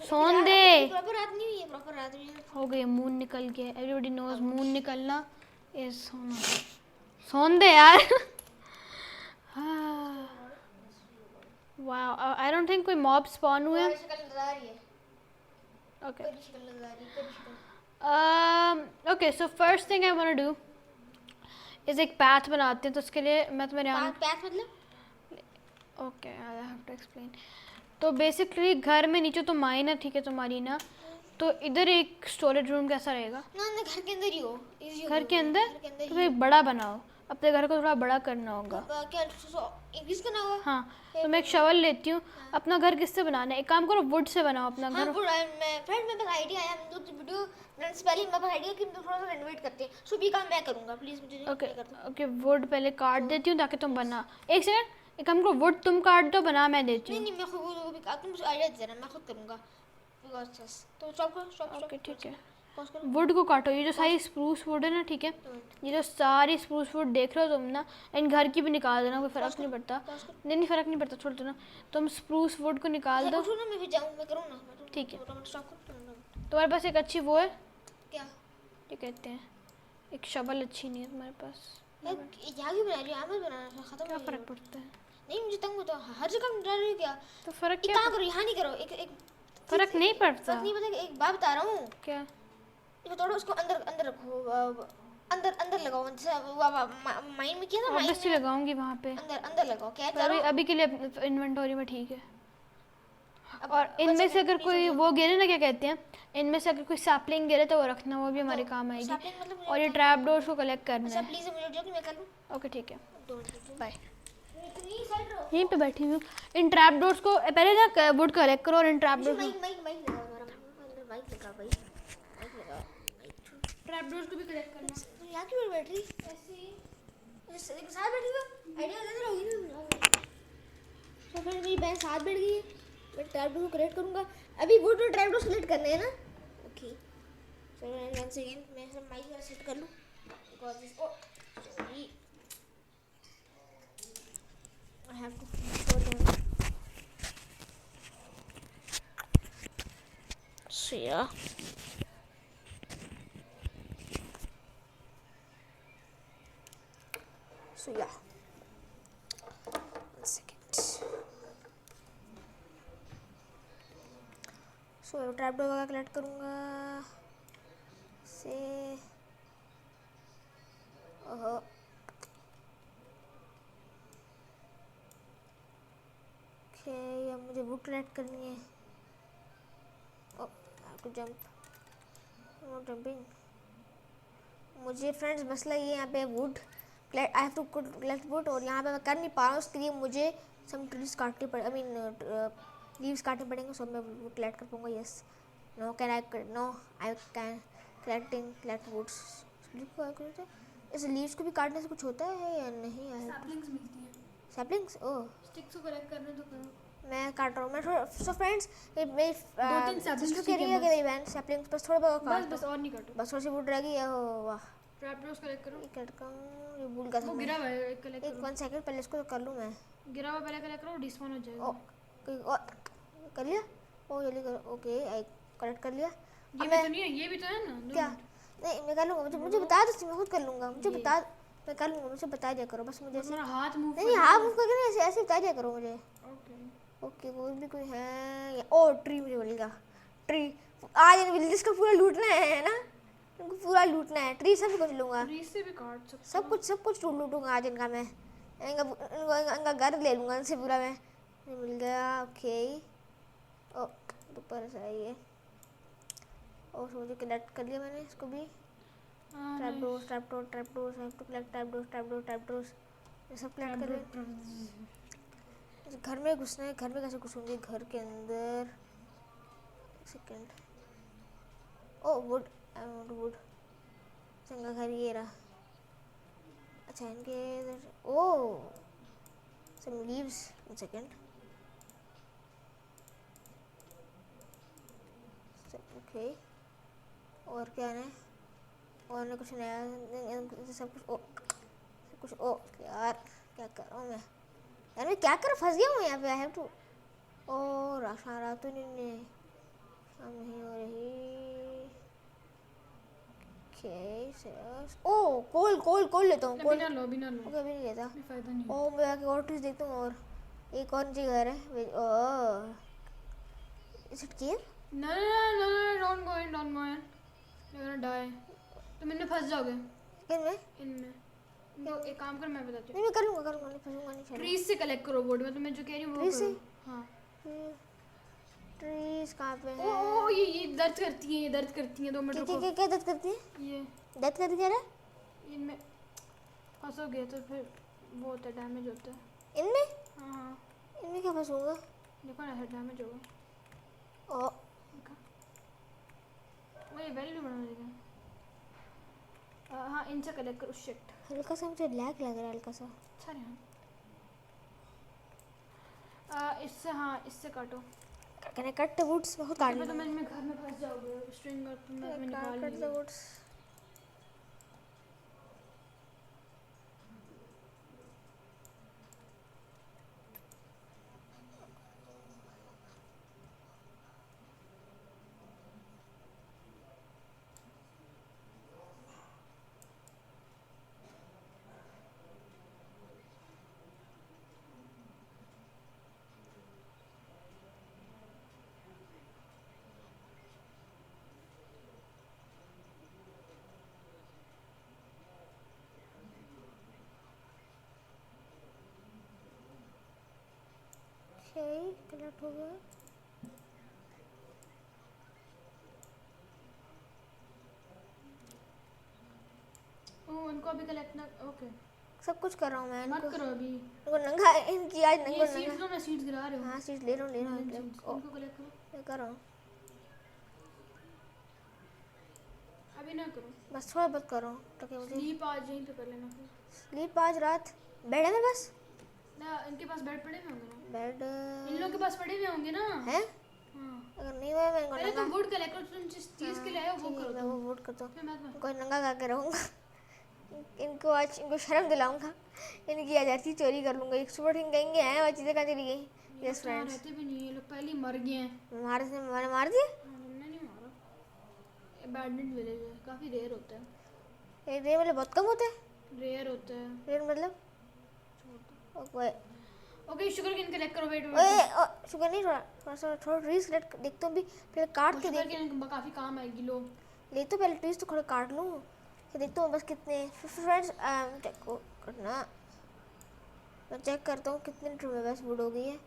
सोन दे। प्रॉपर रात नहीं हुई है, प्रॉपर रात नहीं है। हो गई, मून निकल गया। एवरीबॉडी नोज मून निकलना इज सोना। सोन दे यार। वाओ आई डोंट थिंक कोई मॉब स्पॉन हुए। शक्ल नजर आ रही है। ओके कोई शक्ल नजर आ रही है, कोई शक्ल। okay, so first thing I want to do इस एक पैथ बनाते हैं, तो उसके लिए मैं तुम्हें यहाँ पैथ मतलब okay I have to explain. तो बेसिकली घर में नीचे तो माइन है, ठीक है तुम्हारी ना, तो इधर एक स्टोरेज रूम कैसा रहेगा? ना ना घर के अंदर ही हो, घर के अंदर? तो एक बड़ा बनाओ, अपने घर को थोड़ा बड़ा करना होगा। क्या इंक्रीज करना होगा? हाँ, तो मैं एक शवल लेती हूँ। अपना घर किससे बनाना है? एक काम करो, वुड से बनाओ अपना घर। मैं फ्रेंड मेरे पास आइडिया आया, हम लोग की वीडियो बनाने से पहले मेरे पास आइडिया कि हम लोग थोड़ा सा रेनोवेट करते हैं, सो भी काम मैं करूँगा, प्लीज़ मुझे ओके ओके, वुड पहले काट देती हूँ ताकि तुम बना। एक सेकंड, एक काम करो, वुड तुम काट दो, बना मैं देती नहीं हूँ। नहीं मैं खुद वो भी तुम मुझे आइडिया दे देना, मैं खुद करूँगा। तो स्टॉप करो, स्टॉप ओके ठीक है, पॉज करो। वुड को काटो। ये जो सारी स्प्रूस वुड है ना, ठीक है, ये जो सारी स्प्रूस वुड देख रहे हो तुम ना, इन घर की भी निकाल देना, कोई फ़र्क नहीं पड़ता। नहीं नहीं, फ़र्क नहीं पड़ता, छोड़ दो ना। तुम स्प्रूस वुड को निकाल दो, उठो ना, मैं भी जाऊँ, मैं करूँ ना, मैं ठीक है। स्टॉप करो। तुम्हारे पास एक अच्छी वो है, क्या क्या कहते हैं, एक शवल अच्छी नहीं है तुम्हारे पास? यहाँ क्यों बना रही हो? यहाँ मत बनाना, खत्म क्या हो फ़र्क गया। पड़ता है? नहीं मुझे तंग होता है, हर जगह डर रही हो क्या? तो फ़र्क एक क्या, काम करो, यहाँ नहीं करो, एक एक फ़र्क नहीं पड़ता? फर्क नहीं पता, एक बात बता रहा हूँ, क्या? इसको तोड़ो, उसको अंदर अंदर रखो, अंदर अंदर लगाओ, जैसे माइन में किया था, माइन ऑब्वियसली में लगाऊंगी वहाँ पे, अंदर अंदर लगाओ। क्या पर अभी करो अभी के लिए इन्वेंटरी में ठीक है। अब और इनमें से अगर please कोई वो गिरे ना, क्या कहते हैं, इनमें से अगर कोई सैपलिंग गिरे तो वो रखना, वो भी हमारे काम आएगी। sapling मतलब और ये ट्रैप डोर्स को कलेक्ट करना अच्छा है। प्लीज मुझे जो कि मैं कर लूँ। ओके ठीक है, बाय। इतनी साइड रहो। यहीं पे बैठी हूँ। इन ट्रैप डोर्स को पहले ना वुड कलेक्ट करो, और in trap doors mic mic mic लगा, मेरा अंदर माइक लगा भाई, माइक लगा। ट्रैप डोर्स को भी कलेक्ट करना। तो यहाँ क्यों बैठ रही ऐसे ही, ऐसे एक साथ बैठी हो, आइडिया दे रही होगी ना। तो फिर मेरी बहन साथ बैठ गई है, मैं ट्रैपडोर को कलेक्ट करूँगा। अभी वो तो ट्रैपडोर सेलेक्ट करने हैं ना। ओके चलो 1 सेकंड, मैं सब माइक वाला सेट कर लूँ, because this oh sorry I have to show them. So yeah. So yeah. 1 second. So trap door वगैरह कलेक्ट करूँगा से। ओहो ओके, अब मुझे वुड कलेक्ट करनी है। Oh to jump, no jumping. मुझे फ्रेंड्स मसला ये यहाँ पे wood I have to collect wood, और यहाँ पे मैं कर नहीं पा रहा हूँ, उसके लिए मुझे सम ट्रीज काटने पड़े, आई मीन लीव्स काटने पड़ेंगे, सो मैं वुड कलेक्ट कर पाऊँगा। Yes no can I can collect woods. इस लीव्स को भी काटने से कुछ होता है या नहीं? सैपलिंग्स मिलती हैं, सैपलिंग्स, ओह स्टिक्स को कलेक्ट करने तो करो। मैं काट रहा हूँ। मैं थोड़ा सो फ्रेंड्स मेरी saplings सिस्टर ठीक कह है रही है कि मेरी बहन सैपलिंग्स बस थोड़ा बहुत काट बस और नहीं काटो। बस थोड़ी सी वुड रह गई है। ओ वाह, ट्रैप डोर्स कलेक्ट करो। एक लड़का हूँ, ये भूल गया था वो मैं। गिरा हुआ है, कलेक्ट एक करो। 1 सेकंड पहले इसको कर लूँ मैं। गिरा हुआ पहले कलेक्ट करो, डिस्पॉन हो जाएगा। ओ कर लिया, ओ जल्दी करो। ओके आई कलेक्ट कर लिया। ये भी तो नहीं है, ये भी तो है ना। क्या नहीं मैं कर लूँगा, मुझे बता दो, मैं खुद कर लूँगा, मुझे बता, मैं कर लूँगा, मुझे बता दिया करो बस मुझे। तुम्हारा हाथ मूव नहीं हाथ मूव करके नहीं, ऐसे ऐसे बता दिया करो मुझे। ओके। ओके वो भी कोई है, ओ ट्री मुझे मिलेगा। ट्री आज इन विलेजेस को पूरा लूटना है ना, इनको पूरा लूटना है। ट्री सब कुछ लूँगा, ट्रीज से भी काट सकते सब कुछ लूटूंगा आज इनका मैं। इनका घर ले लूँगा इनसे पूरा मैं। मिल गया, ओके। ओ ऊपर से आई है, और मुझे कलेक्ट कर लिया मैंने इसको भी। Trap doors I have to collect trap doors, ये सब कलेक्ट कर लिया। घर में घुसना है, घर में कैसे घुसूंगी घर के अंदर? Second, oh wood, I want wood. चंगा घर ये रहा। अच्छा इनके इधर, oh some leaves. 1 second, okay और क्या है? और ना कुछ नया, सब कुछ ओ यार क्या कर रहा हूँ मैं यार, मैं क्या कर फंस गया हूँ यहाँ पे। आई हैव टू, ओ रात तो नहीं शाम नहीं हो रही। ओके ओ कोल लेता हूँ। बिना लो बिना लो, ओके अभी नहीं लेता। कोई फायदा नहीं। ओ मैं आके और ट्रीज देखता हूँ। और एक और नीचे घर है। Oh is it cave? No, don't go in. You're gonna die. तुम इनमें फंस जाओगे, किन में? इनमें। तो एक काम कर, मैं बताती हूँ। नहीं मैं करूँगा नहीं फंसूंगा नहीं शायद। ट्रीज से कलेक्ट करो वुड, मैं तुम्हें जो कह रही हूँ वो Trees से? करो। हाँ। ट्रीज कहाँ पे ओ है? ओ ये दर्द करती है, ये दर्द करती है, 2 मिनट रुको। क्या दर्द करती है? ये दर्द करती है? इनमें फंसोगे तो फिर वो होता है, डैमेज होता है। इनमें? हाँ हाँ, इनमें क्या फंसूंगा? देखो ना, ऐसा डैमेज होगा। ओ वो ये वैल्यू बना देगा। हाँ, इनसे कलेक्ट करो। शिट, हल्का सा मुझे लैग लग रहा है हल्का सा। अच्छा नहीं। इससे, हाँ इससे काटो। Can I cut the woods? बहुत काट तो मैं घर में फंस जाओगे, स्ट्रिंग और तुम्हें निकाल कट द वुड्स। कलेक्ट हो गया। उनको अभी कलेक्ट ना, ओके सब कुछ कर रहा हूँ मैं। मत करो अभी। इनको नंगा इनकी आज नंगा ये सीड्स लो, मैं सीड्स गिरा रही हूँ। हाँ सीड्स ले रहा हूँ इनको कलेक्ट करो। मैं कर रहा हूँ। अभी ना करो, बस थोड़ा बहुत कर रहा हूँ ताकि मुझे स्लीप आज यहीं पे कर लेना फिर। स्लीप आज रात बेड है मेरे पास। ना इनके पास बेड पड़े हुए होंगे ना, बेड इन लोगों के पास पड़े हुए होंगे ना। है? हाँ, अगर नहीं हुआ मैं इनको पहले नंगा तुम वुड कलेक्ट करो, तुम जिस चीज़ के लिए आए हो वो ठीक है, करो मैं तुम। वो वोट करता हूँ। फिर मैं कोई नंगा करके रहूँगा। इनको आज इनको शर्म दिलाऊंगा। इनकी आजादी चोरी कर लूँगा। एक सुबह ठीक कहेंगे हैं और चीज़ें कहाँ चली गई। यस फ्रेंड्स रहते भी नहीं, ये लोग पहले ही मर गए हैं। मैंने मार दिया। हमने नहीं मारा। अबैंडन्ड विलेज है, काफ़ी रेयर होता है। ये मतलब बहुत कम होता है। रेयर होता है। रेयर मतलब okay okay, sugar cane collect करो। वेट ओए शुगर नहीं थोड़ा ट्रीज देखता हूँ भी पहले काट के शुगर देख केन काफ़ी काम आएगी। लो ले तो पहले ट्रीज तो थोड़ा काट लूँ फिर देखता हूँ बस कितने फ्रेंड्स चेक करना। मैं चेक करता हूँ कितने लीटर में बस वुड हो गई है।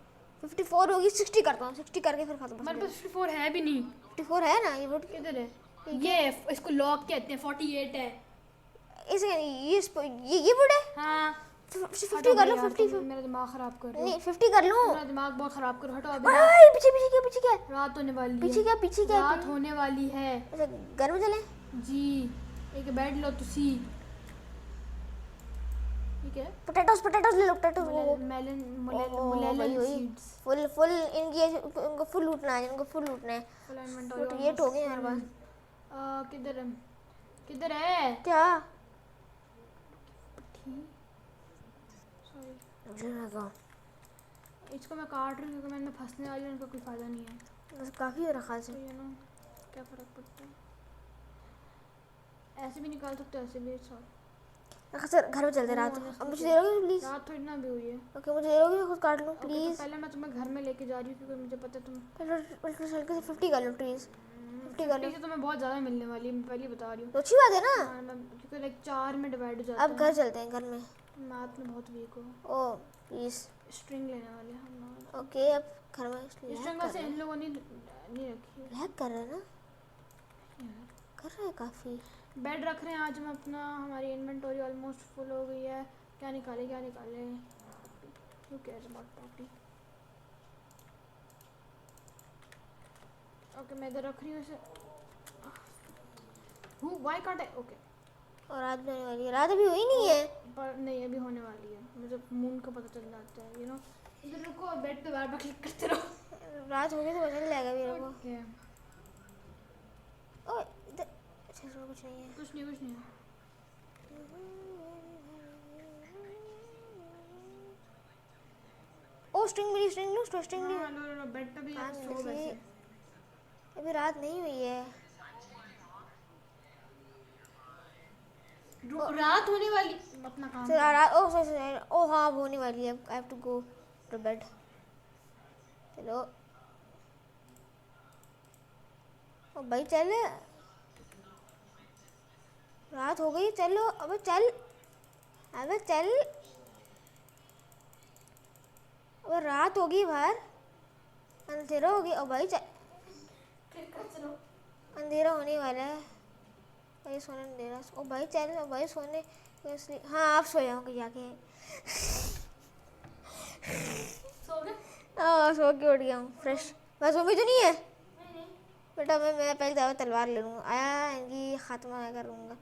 54 होगी। 60 करता हूँ 60 करके फिर खत्म। हमारे पास 54 है भी नहीं। 54 है ना ये वुड किधर है? ये इसको लॉक कहते हैं। 48 है इसे ये वुड है। हाँ। 50 कर लो 50 मेरा दिमाग खराब कर रहे हो। नहीं 50 कर लूँ। मेरा दिमाग बहुत खराब करो। हटो अभी। भाई पीछे क्या रात होने वाली है। पीछे क्या रात होने वाली है अच्छा घर में चले जी। एक बेड लो तुसी। ठीक है, पोटैटोस ले लो पोटैटोस मेलन वही सीड्स। फुल इनको फुल लूटना है फुल इन्वेंटरी ये हो गए हमारे पास। किधर है? क्या सॉरी, मुझे लगा इसको मैं काट रही हूँ क्योंकि मैंने फंसने वाली हूँ, उनका कोई फ़ायदा नहीं है। बस काफ़ी हो रखा तो है। ये ना, क्या फ़र्क पड़ता है। ऐसे भी निकाल सकते हो, ऐसे भी। सर घर में चलते रात। अब मुझे दे दोगे प्लीज? रात थोड़ी ना भी हुई है। ओके मुझे दे दोगे खुद काट लूँ तो प्लीज। पहले मैं तुम्हें घर में लेके जा रही हूँ क्योंकि मुझे पता है तुम हल्के से 50 कर लो प्लीज। 50 कर लो। 50 से तुम्हें बहुत ज़्यादा मिलने वाली है, मैं पहले ही बता रही हूँ। तो अच्छी बात है ना। हाँ, क्योंकि लाइक 4 में डिवाइड हो जाता अब घर चलते हैं घर में। है। मैथ में बहुत वीक हो। ओ प्लीज स्ट्रिंग लेने वाले हैं हम। ओके अब घर में स्ट्रिंग से इन लोगों ने नहीं रखी है। लैग कर रहा है ना। कर रहा है काफ़ी। बेड रख रहे हैं आज हम अपना। हमारी इन्वेंटरी ऑलमोस्ट फुल हो गई है। क्या निकाले Who cares about party? Okay, मैं इधर रख रही हूँ इसे। Why can't I? ओके, और रात भी होने वाली है। रात अभी हुई नहीं है। पर नहीं, अभी होने वाली है। मुझे मून का पता चल जाता है, इधर रुको और बेड पे बार-बार क्लिक करते रहो। रात हो गई तो पता नहीं लगेगा मेरे को। ओके, ओए इधर अच्छा कुछ नहीं है। कुछ नहीं है। ओ स्ट्रिंग मिली। हाँ, लो बेड पे भी हाँ, सो वैसे। अभी रात नहीं हुई है। रात होने वाली, अपना काम सर रात ओ सर ओ हाँ होने वाली है। I have to go to bed. चलो ओ भाई चल। रात हो गई चलो अब चल। अबे चल, अब रात होगी बाहर, अंधेरा हो गया। ओ भाई चल, अंधेरा होने वाला है भाई, सोने नहीं दे रहा। ओ भाई चल, ओ भाई सोने। हाँ आप सो जाओगे जाके। सो गए? हाँ सो के उठ गया हूँ फ्रेश। बस वो भी तो नहीं है बेटा, मैं पहले दावा तलवार ले लूँगा, आया इनकी खात्मा मैं करूँगा।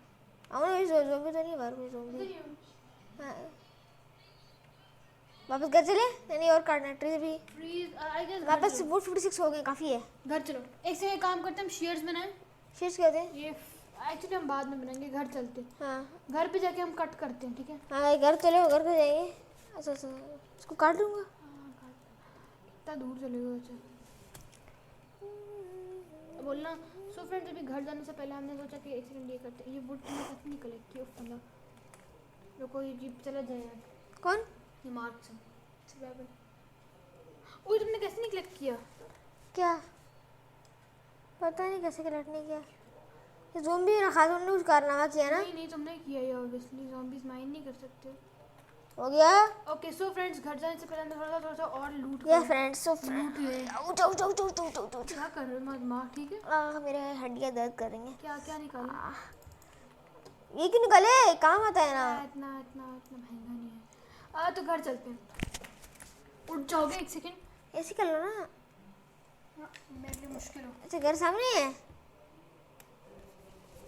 भी जो भी तो नहीं बाहर कोई ज़ोंबी। हाँ वापस घर चले, नहीं और काटना ट्री भी। आई गेस वापस वुड 56 हो गए, काफ़ी है। घर चलो, एक से एक काम करते हैं, हम शेयर्स बनाएं। शेष कहते हैं। ये एक्चुअली हम बाद में बनाएंगे, घर चलते हैं। हाँ घर पे जाके हम कट करते हैं, ठीक है? हाँ घर चले, घर पे जाएंगे। अच्छा अच्छा, इसको काट लूँगा। कितना दूर चलेगा बच्चा, बोलना। सो फ्रेंड्स, अभी घर जाने से पहले हमने सोचा कि एक सेकंड ये करते हैं। ये वुड में कैसे नहीं कलेक्ट किया, मतलब रुको, ये जीप चला जाएगा। कौन? ये मार्क से ओए, तुमने कैसे नहीं कलेक्ट किया? क्या पता नहीं कैसे कलेक्ट नहीं किया। ये ज़ोंबी रखा, तुमने कुछ कारनामा किया ना। नहीं नहीं, तुमने किया ये, ऑब्वियसली ज़ॉम्बीज माइंड नहीं कर सकते। हो गया। ओके सो फ्रेंड्स, घर जाने से पहले हमने थोड़ा सा और लूट ये कर फ्रेंड्स, सो लूट ले। Out out out out out out out. क्या कर रहे हो माँ, ठीक है? मेरे हड्डियाँ दर्द कर रही हैं। क्या क्या निकाला? ये क्यों निकाले, काम आता है ना। इतना इतना इतना महंगा नहीं है। तो घर चलते हैं। उठ जाओगे एक सेकंड? ऐसे कर लो ना। मेरे लिए मुश्किल हो। अच्छा घर सामने है।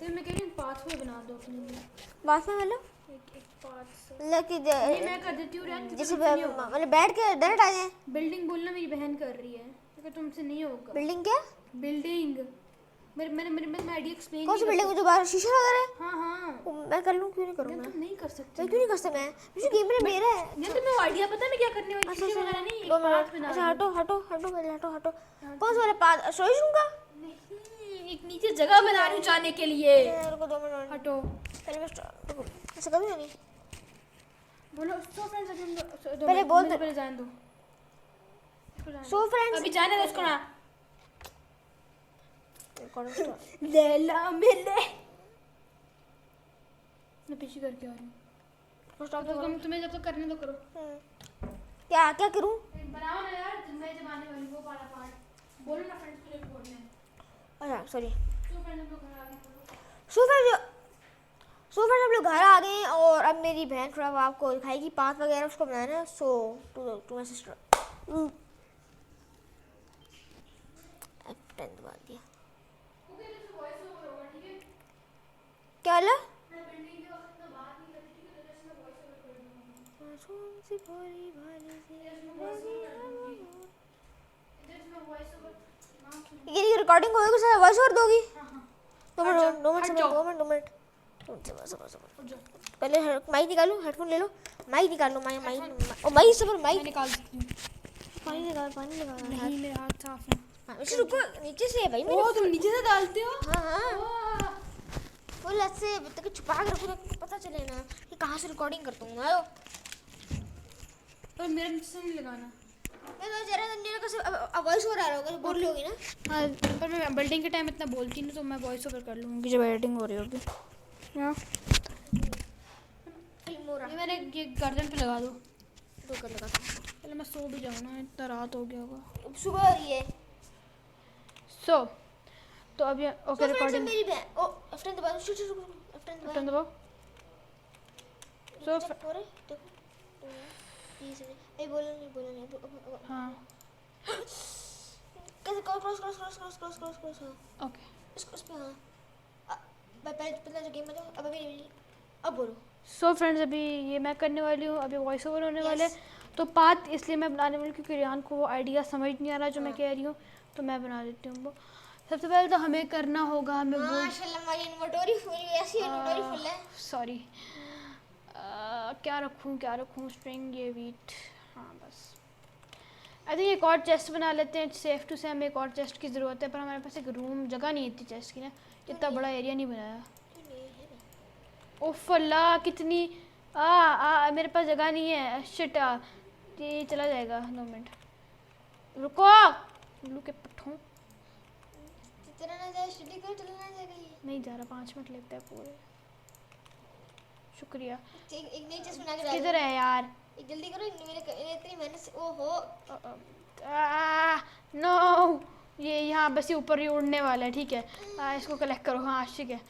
तो मैं कह रही हूँ पाथवे बना दो अपने लिए। बात में मतलब एक पाथ से मतलब ये मैं कर देती हूँ रैंक, जैसे मतलब बैठ के डायरेक्ट आ जाए। बिल्डिंग बोलना मेरी बहन कर रही है, क्योंकि तुमसे नहीं होगा। बिल्डिंग क्या? बिल्डिंग मैं आइडिया एक्सप्लेन कौन सी बिल्डिंग जो बाहर शीशा लगा रहा है? हाँ हाँ, मैं कर लूँ, क्यों नहीं करूँगा? तुम नहीं कर सकते। मैं क्यों नहीं कर सकता? मैं मुझे गेम में मेरा है। ये तुम्हें आइडिया पता है मैं क्या करने वाली? अच्छा शीशे वगैरह नहीं, एक दो पाथ मिनट। बना अच्छा दो। हटो हटो हटो पहले, हटो हटो। कौन सा वाला पाथ? सोच लूँगा। नहीं, एक नीचे जगह बना रही हूँ जाने के लिए। रुको 2 मिनट। हटो। पहले मैं रुको, ऐसा कभी नहीं। बोलो सो फ्रेंड्स, पहले बोल दो। पहले जाने दो। सो फ्रेंड्स अभी जाने दो उसको ना। मैं लैला मिले, मैं पीछे करके आ रही हूँ। तुम्हें जब तक करने दो करो। क्या क्या करूँ? बनाओ ना यार, मैं जब आने वाली वो वाला पार्ट बोलो ना फ्रेंड्स के लिए बोलना है। अच्छा सॉरी। तो फ्रेंड्स हम लोग घर आ गए। सो फ्रेंड्स हम लोग घर आ गए हैं और अब मेरी बहन थोड़ा आपको दिखाएगी पाथ वगैरह उसको बनाना है। सो टू माय सिस्टर F10 दबा दिया। क्या वाला? ये रिकॉर्डिंग होगी, सर वॉइस ओवर दोगी? 2 मिनट। पहले माइक निकालो, हेडफोन ले लो, माइक निकाल लो, माइक ओ माइक सबर माइक निकाल सकती हूँ। पानी निकाल नहीं, मेरे हाथ साफ है। इसे रुको, नीचे से है भाई मेरे। ओ तुम नीचे से डालते हो? हाँ वो लत से तक छुपा के रखो ताकि पता चले ना कि कहाँ से रिकॉर्डिंग करता हूँ। आयो और मेरे नीचे से नहीं लगाना। मैं तो जरा अंदर का सब वॉइस ओवर आ रहा होगा, बोल लोगी ना। हाँ, पर मैं बिल्डिंग के टाइम इतना बोलती नहीं, तो मैं वॉइस ओवर कर लूँगी जब एडिटिंग हो रही होगी। हाँ, ये मैंने ये गर्दन पे लगा दो। तो कर लगा। पहले मैं सो भी जाऊँ ना, इतना रात हो गया होगा। अब सुबह हो रही है। तो अब ये ओके रिकॉर्डिंग मेरी बहन ओ F10 दबा दो। F10 दबा बटन दबाओ। सो हो रहा है देखो। ये बोलो नहीं। हाँ कैसे क्रॉस ओके। इसको उस पे। हाँ पहले जो गेम में अब अभी अब बोलो। सो फ्रेंड्स, अभी ये मैं करने वाली हूँ, अभी वॉइस ओवर होने वाले हैं। तो पाथ इसलिए मैं बनाने वाली हूँ क्योंकि रियान को वो आइडिया समझ नहीं आ रहा जो मैं कह रही हूँ, तो मैं बना देती हूँ वो। सबसे पहले तो हमें करना होगा, हमें वो माशाल्लाह हमारी इन्वेंटरी फुल ऐसी इन्वेंटरी फुल है। सॉरी क्या रखूँ स्ट्रिंग, ये वीट, हाँ बस। आई थिंक एक और चेस्ट बना लेते हैं। सेफ टू से हमें एक और चेस्ट की ज़रूरत है, पर हमारे पास एक रूम जगह नहीं इतनी चेस्ट की ना, इतना बड़ा एरिया नहीं बनाया। ओफ अल्लाह, कितनी मेरे पास जगह नहीं है। शिट, ये चला जाएगा। 2 मिनट रुको, उल्लू के पट्ठों। चला ना जाए, स्टडी करो, चला ना जाएगा ये। नहीं जा रहा, 5 मिनट लगता है पूरे। शुक्रिया। एक नई चीज़ बना के डाल किधर है यार? जल्दी करो, मेरे इतनी मेहनत से। ओहो, नो, ये यहाँ बस ये ऊपर ही उड़ने वाला है, ठीक है। इसको कलेक्ट करो। हाँ ठीक है।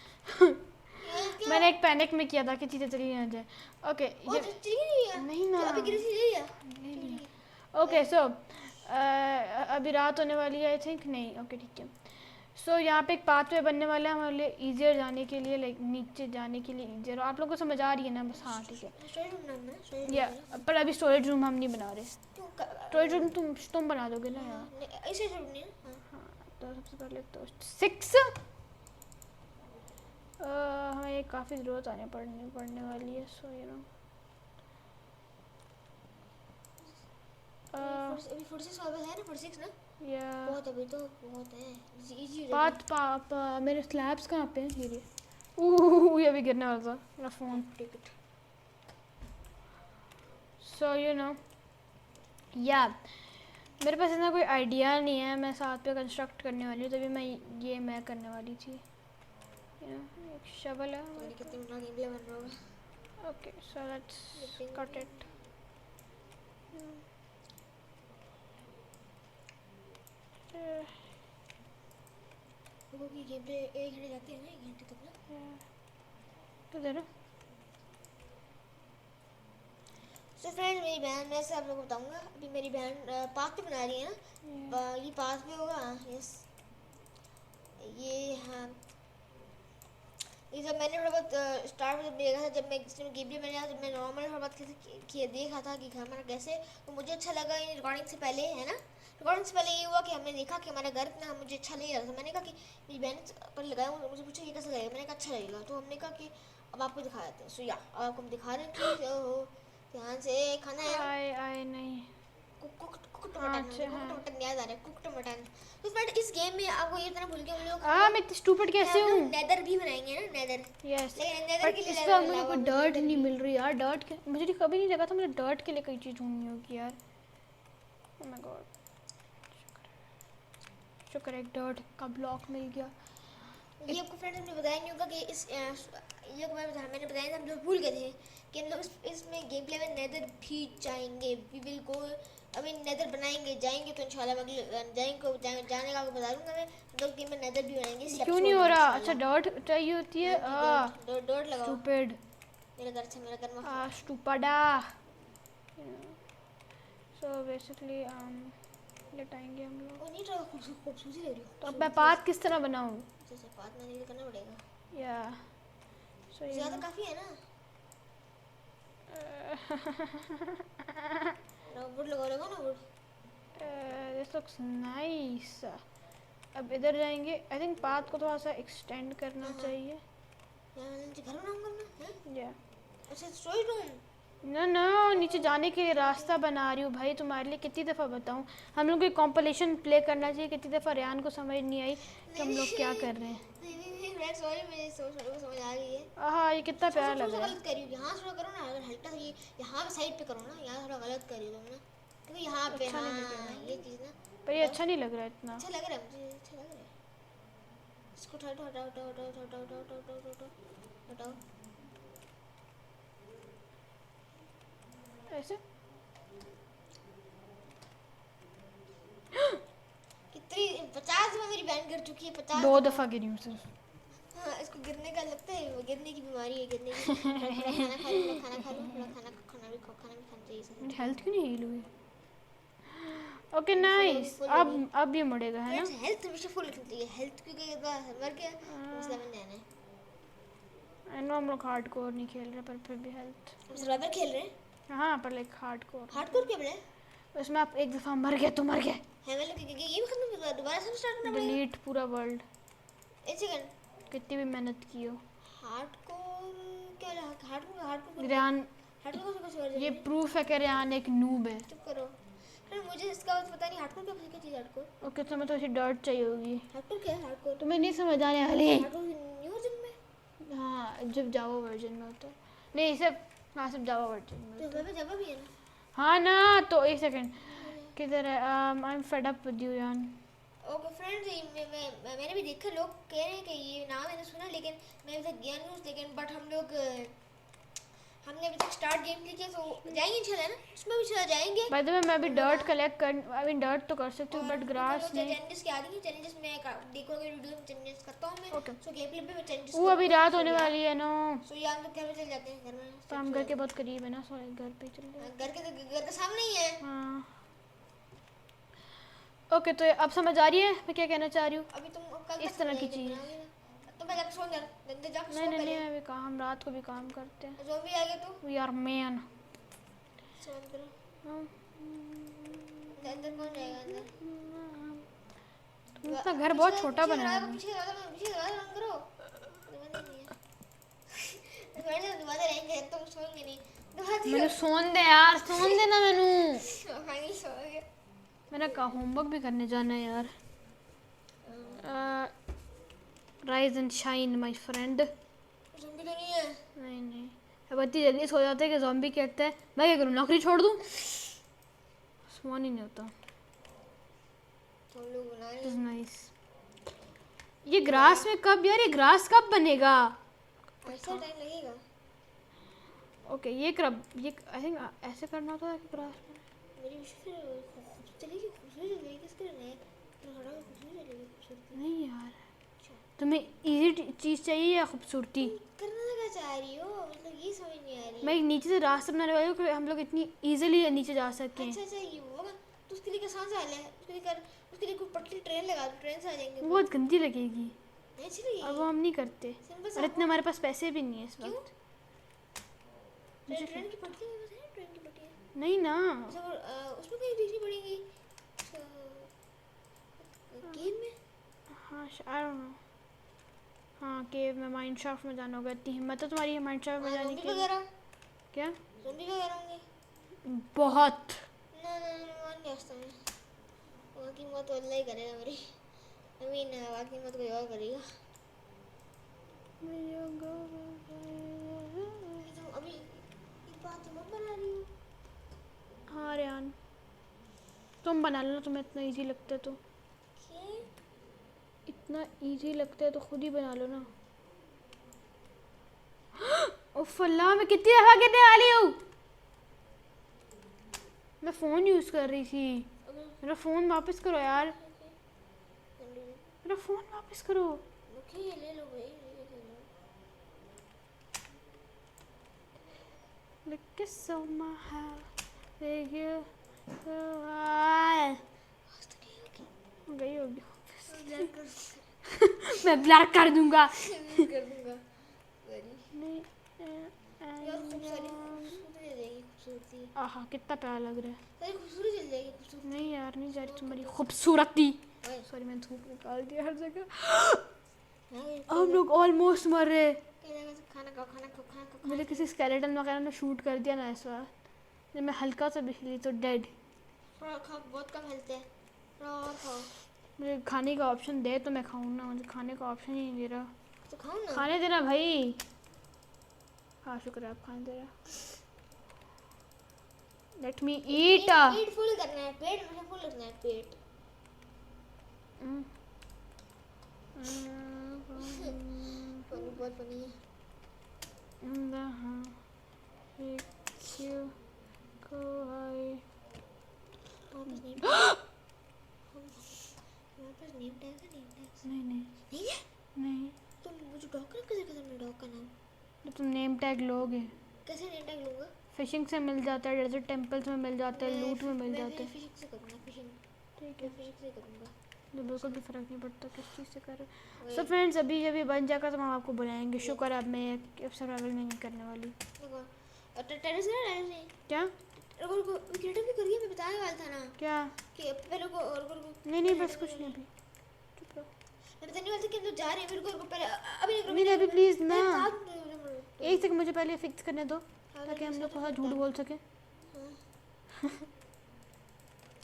मैंने एक पैनिक में किया था कि चीज़ें चली ना जाए। ओके, ये नहीं ना, अभी गिरी थी, ले लिया। ले लिया। ओके सो अभी रात होने वाली है आई थिंक। नहीं, ओके ठीक है। सो यहाँ पे एक पाथवे बनने वाला है हमारे लिए ईजियर जाने के लिए, लाइक नीचे जाने के लिए ईजियर। आप लोगों को समझ आ रही है ना? बस हाँ ठीक है। स्टोरेज रूम बनाना है, स्टोरेज या पर अभी स्टोरेज रूम हम नहीं बना रहे। स्टोरेज रूम तुम बना दोगे ना यार? ऐसे रूम नहीं है। हाँ, तो सबसे पहले तो 6 हमें काफ़ी ज़रूरत पड़ने वाली है। सो यू नो अभी 46 वाला है ना, 46 ना? या बहुत, अभी तो बहुत है, इजी हो पात मेरे स्लैब्स कहाँ पे हैं? ये ये अभी गिरने वाला था मेरा phone. Ticket. So you know या मेरे पास इतना कोई आइडिया नहीं है। मैं साथ पे कंस्ट्रक्ट करने वाली हूँ, तभी मैं करने वाली थी। एक शवल है। कितने मिनट गेम प्ले बन रहा होगा। Okay so let's cut it. क्योंकि गेम प्ले 1 घंटे जाते हैं ना, 1 घंटे तक ना। किधर? सो फ्रेंड्स, मेरी बहन, मैं से आप लोगों को बताऊंगा। अभी मेरी बहन पाथ पे बना रही है ना। ये पाथ पे होगा। यस, ये हाँ, ये जब मैंने थोड़ा बहुत स्टार्ट में जब देखा था, जब मैं गेम प्ले मैंने जब मैं नॉर्मल थोड़ा बहुत देखा था कि घर हमारा कैसे, तो मुझे अच्छा लगा। ये रिकॉर्डिंग से पहले है ना, रिकॉर्डिंग से पहले ये हुआ कि हमने देखा कि हमारा घर इतना मुझे अच्छा नहीं लगा था। मैंने कहा कि मेरी बहन पर लगाया, मुझे पूछा ये कैसा लगेगा। मैंने कहा अच्छा लगेगा। तो हमने कहा कि अब आपको दिखा देते हैं। सो या अब आपको हम दिखा रहे हैं कि ध्यान से खाना है। आई नहीं। कुक टमाटर याद आ रहा है, कुक टमाटर। तो फ्रेंड, इस गेम में आपको ये इतना भूल के हम लोग मैं इतनी स्टूपिड कैसे हूँ? नेदर भी बनाएंगे ना, नेदर। यस, लेकिन नेदर बट के लिए इस बार मुझे कोई डर्ट नहीं मिल रही यार। डर्ट के मुझे कभी नहीं लगा था मुझे डर्ट के लिए कोई चीज़ ढूंढनी होगी यार। ओह माय गॉड, शुक्र है एक डर्ट का ब्लॉक मिल गया। ये आपको फ्रेंड्स हमने बताया नहीं होगा कि इस ये को मैंने बताया था, हम लोग भूल गए थे कि हम लोग इसमें गेम प्ले में नेदर भी जाएंगे। वी विल गो, अभी नेदर जाएंगे तो इंशाल्लाह जाने का आपको बता दूंगा मैं। लोग गेम में नेदर भी बनाएंगे। क्यों नहीं हो रहा? अच्छा डर्ट चाहिए होती है। डॉट लगाओ। स्टूपिड, मेरे घर से मेरा घर में स्टूपिडा। सो बेसिकली लेटाएंगे हम लोग। वो नहीं तो खूबसूरती लग रही हो। तो अब मैं पाथ किस तरह बनाऊँ? जैसे पाथ मैंने करना पड़ेगा। या सो ये ज़्यादा काफ़ी है ना। वुड लगाओ ना, वुड। This looks nice. अब इधर जाएंगे। आई थिंक पाथ को थोड़ा सा एक्सटेंड करना चाहिए। घर बनाऊंगा ना। या अच्छा स्टोरेज रूम। ना नीचे जाने के लिए रास्ता बना रही हूँ भाई। तुम्हारे लिए कितनी दफ़ा बताऊँ? हम लोग को कॉम्पिटिशन प्ले करना चाहिए। कितनी दफ़ा रेहान को समझ नहीं आई कि हम लोग क्या कर रहे हैं। नहीं सॉरी, मेरी सोच समझ आ गई है। हाँ ये कितना प्यारा लग रहा है। गलत कर रही हूँ, यहाँ थोड़ा करो ना। अगर हल्का सा ये यहाँ पे साइड पे करो ना, यहाँ थोड़ा गलत कर रही हो तुम ना, क्योंकि यहाँ पे अच्छा नहीं लग हाँ रहा है। ये चीज़ ना। पर ये अच्छा नहीं लग रहा है इतना। अच्छा लग रहा है मुझे, अच्छा लग रहा है। इसको हटाओ। ऐसे कितनी 50 में मेरी बहन गिर चुकी है। 50 2 दफ़ा गिरी हूँ सिर्फ। हाँ, इसको गिरने का लगता है, वो गिरने की बीमारी है। गिरने की खाना भी खाना चाहिए। हेल्थ क्यों नहीं हील हुई? Okay nice. अब ये मुड़ेगा है ना? हेल्थ हमेशा फुल रखनी चाहिए। हेल्थ क्योंकि मर गया मसला में नहीं है। आई नो हम लोग हार्डकोर नहीं खेल रहे, पर फिर भी हेल्थ। सर्वाइवर खेल रहे हैं। हाँ पर लाइक हार्डकोर क्या बने? उसमें आप एक दफ़ा मर गए तो मर गए। है मतलब कि ये भी खत्म हो गया, दोबारा से स्टार्ट करना पड़ेगा। डिलीट पूरा वर्ल्ड। एक सेकंड, कितनी भी मेहनत की हो। हार्डकोर क्या? हार्डकोर रेहान कैसे? ये प्रूफ है कि रेहान एक नूब है। चुप करो। अरे मुझे इसका पता नहीं। हार्डकोर क्या चीज़? हार्डकोर ओके तुम्हें तो ऐसी डर्ट चाहिए होगी। हार्डकोर क्या है? हार्डकोर तुम्हें नहीं समझ आने वाली। हार्डकोर न्यू वर्जन में। हाँ जब जावा वर्जन में होता है। नहीं सिर्फ हाँ सिर्फ जावा वर्जन में तो होता है। वह जावा भी है ना। हाँ ना तो एक सेकंड किधर है? I am fed up with you यान। ओके फ्रेंड्स, मैंने भी देखा लोग कह रहे हैं कि ये नाम मैंने सुना, लेकिन मैं अभी तक गया नहीं। लेकिन बट हम लोग हमने अभी तक स्टार्ट गेम प्ले किया, तो जाएंगे इंशाल्लाह ना, उसमें भी चला जाएंगे। बाय द वे मैं अभी डर्ट कलेक्ट कर, अभी डर्ट तो कर सकती हूँ बट ग्रास नहीं। चैलेंजेस क्या आ रही है, चैलेंजेस में देखोगे वीडियो में चैलेंजेस करता हूँ मैं। Okay. सो गेम प्ले पे मैं चैलेंजेस वो अभी रात होने वाली है ना, सो यहाँ हम लोग घर में चले जाते हैं, घर में तो हम घर के बहुत करीब है ना, सो घर पे चल रहे घर के सामने ही है। हाँ ओके। तो अब समझ आ रही है मैं क्या कहना चाह रही हूँ? अभी तुम कल इस तरह की चीज़। तो मैं जाकर सो जा, गंदे जाकर नहीं सो नहीं पहले। नहीं, अभी काम, रात को भी काम करते हैं। जो भी आ गया तो वी आर मैन। सो अंदर अंदर कौन जाएगा अंदर? तुमका घर बहुत छोटा बनाया है। पीछे दरवाजा बंद करो। दरवाजा नहीं है। दरवाजा रहेंगे तुम सोएंगे नहीं। दरवाजा मैंने सोन दे यार, सोन देना मैनू। फाइनली सो गए। मैंने कहा होमवर्क भी करने जाना है यार। Rise and shine my friend. Zombie तो नहीं है। नहीं नहीं, अब इतनी जल्दी सो जाते हैं कि ज़ॉम्बी कहते हैं। मैं क्या करूँ, नौकरी छोड़ दूँ? सोन ही नहीं होता। तो हम लोग बना रहे इज नाइस। ये ग्रास में कब यार, ये ग्रास कब बनेगा? हैं, ऐसा टाइम लगेगा। ओके ये कब, ये आई थिंक ऐसे करना होता है कि ग्रास में। मेरी विश से चलेगी, खूबसूरत चलेगी, किसके लिए है? थोड़ा खूबसूरत चलेगी, खूबसूरत। नहीं यार, तुम्हें इजी चीज़ चाहिए या खूबसूरती? करना क्या चाह रही हो, मतलब ये समझ नहीं आ रही। मैं एक नीचे से रास्ता बनाने वाली हूँ कि हम लोग इतनी इजीली नीचे जा सकें। अच्छा ये होगा तो उसके लिए आसान सा हाल है, उसके लिए कोई पटरी ट्रेन लगा दो, ट्रेन से आ जाएंगे। वो बहुत गंदी लगेगी नहीं अच्छी लगेगी। और वो हम नहीं करते, सिंपल और इतने हमारे पास पैसे भी नहीं है इस क्यों? वक्त। ट्रेन की पटरी में बस है, ट्रेन की पटरी नहीं ना, अच्छा उसमें कहीं देखनी पड़ेगी गेम में। हाँ आई डोंट नो। हाँ केव में, माइंड शाफ्ट में जाना होगा। इतनी हिम्मत है तुम्हारी माइंड शाफ्ट में जाने ज़ॉम्बी की? वगैरह, क्या ज़ॉम्बी वगैरह होंगे? बहुत। ना मान नहीं सकता मैं, बाकी मत तो अल्लाह ही करेगा मेरी। बाकी मत कोई और करेगा। तो अभी एक बात तो मत बना रही हो। हाँ रेहान, तुम बना लो ना, तुम्हें इतना इजी लगता है तो। क्या? इतना इजी लगता है तो खुद ही बना लो ना। उफ अल्लाह, मैं कितनी दफ़ा कहने वाली हूँ। मैं फ़ोन यूज़ कर रही थी। मेरा फ़ोन वापस करो यार, मेरा फ़ोन वापस करो। ओके ले लो भाई, ले लो। Look at so my house, take you so high. गई होगी। मैं ब्लैक कर दूंगा। कर दूंगा। नहीं यार खूबसूरती चल जाएगी, खूबसूरती। आहा कितना प्यारा लग रहा है। सारी खूबसूरती चल जाएगी, खूबसूरती। नहीं यार नहीं जा रही तुम्हारी खूबसूरती। ओए, सॉरी मैंने धूप निकाल दिया हर जगह। हाँ, हम लोग ऑलमोस्ट मर रहे। कई जगह से खाना खाओ, खाना खाओ, खाना खाओ। मुझे किसी स्केलेटन वगैरह ने शूट कर दिया ना इस बार, जब मैं हल्का सा भी हिली तो डेड। थोड़ा खाओ, बहुत कम हेल्थ है, थोड़ा और खाओ। मुझे खाने का ऑप्शन दे तो मैं खाऊं ना, मुझे खाने का ऑप्शन ही नहीं दे रहा। तो खाओ ना। खाने देना भाई। हाँ शुक्र है आप खाने दे रहा। लेट मी ईट। पेट फुल करना है, पेट मुझे फुल रखना है, पेट। पानी बहुत पानी है। मेरे पास नेम टैग है, नेम टैग नहीं नहीं नहीं है। नहीं, तो मुझे डॉग का कैसे पता, मेरे डॉग का नाम तो तुम नेम टैग लोगे। कैसे नेम टैग लूँगा? फिशिंग से मिल जाता है, डेजर्ट टेम्पल्स में मिल जाता है, लूट में मिल जाता है। फिशिंग से करूँगा, फिशिंग ठीक है, फिशिंग से करूँगा। तो बिल्कुल भी फ़र्क नहीं पड़ता किस चीज़ से कर। सो फ्रेंड्स अभी जब ये बन जाएगा तो हम आपको बुलाएंगे। शुक्र है अब मैं सर्वाइवल नहीं करने वाली। देखो टेरेस है ना, टेरेस नहीं क्या रुको क्रिएटिव भी करिए, मैं बताने वाला था ना क्या? कि पहले को और को नहीं नहीं बस कुछ नहीं अभी, चुप रहो। मैं बताने वाला था कि हम लोग जा रहे हैं, मेरे को पहले अभी नहीं नहीं अभी प्लीज़ ना, एक एक सेकंड मुझे पहले फिक्स करने दो ताकि हम लोग थोड़ा झूठ बोल सकें।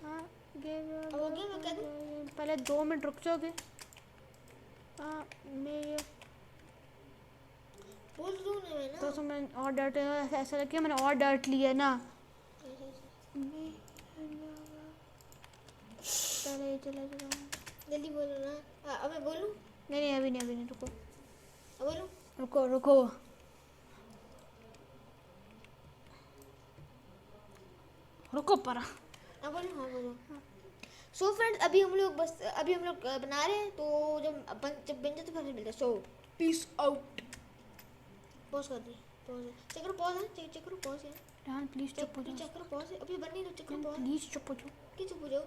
हाँ हो गया, मैं कह दूं? पहले 2 मिनट रुक जाओगे? हाँ मैं ये बोल दूँ ना मैं तो ना। मैं और डर्ट ऐसा लगे मैंने और डर्ट लिया ना। पहले ये चला जाओ। जल्दी बोलो ना। अब मैं बोलूँ? नहीं नहीं अभी नहीं, अभी नहीं, रुको अब बोलूँ? रुको रुको। रुको पर हाँ बोलो। सो फ्रेंड्स अभी हम लोग बना रहे हैं, तो जब बन जाए तो फिर मिलते हैं। सो पीस आउट। पॉज कर दी, चेक करो पॉज है, चेक करो पॉज है। जान प्लीज चुप हो जाओ, चेक करो पॉज है, अभी बन नहीं, तो चेक करो पॉज। प्लीज चुप हो जाओ। क्या चुप हो जाओ,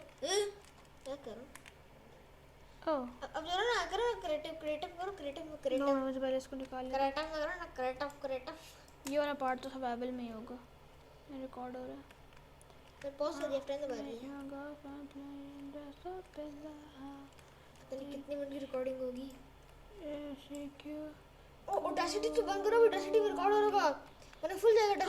चेक करो। ओह अब जरा ना करो, क्रिएटिव करो, नो, मुझे पहले इसको निकाल ले। क्रिएटिव। ये वाला पार्ट तो सर्वाइवल में ही होगा। ये रिकॉर्ड हो रहा है। फिर पॉज कर दिया, फ्रेंड दबा रही है। पता नहीं कितने मिनट की रिकॉर्डिंग होगी। ऑडेसिटी तो बंद करो, ऑडेसिटी में रिकॉर्ड हो रहा होगा, वरना फुल जाएगा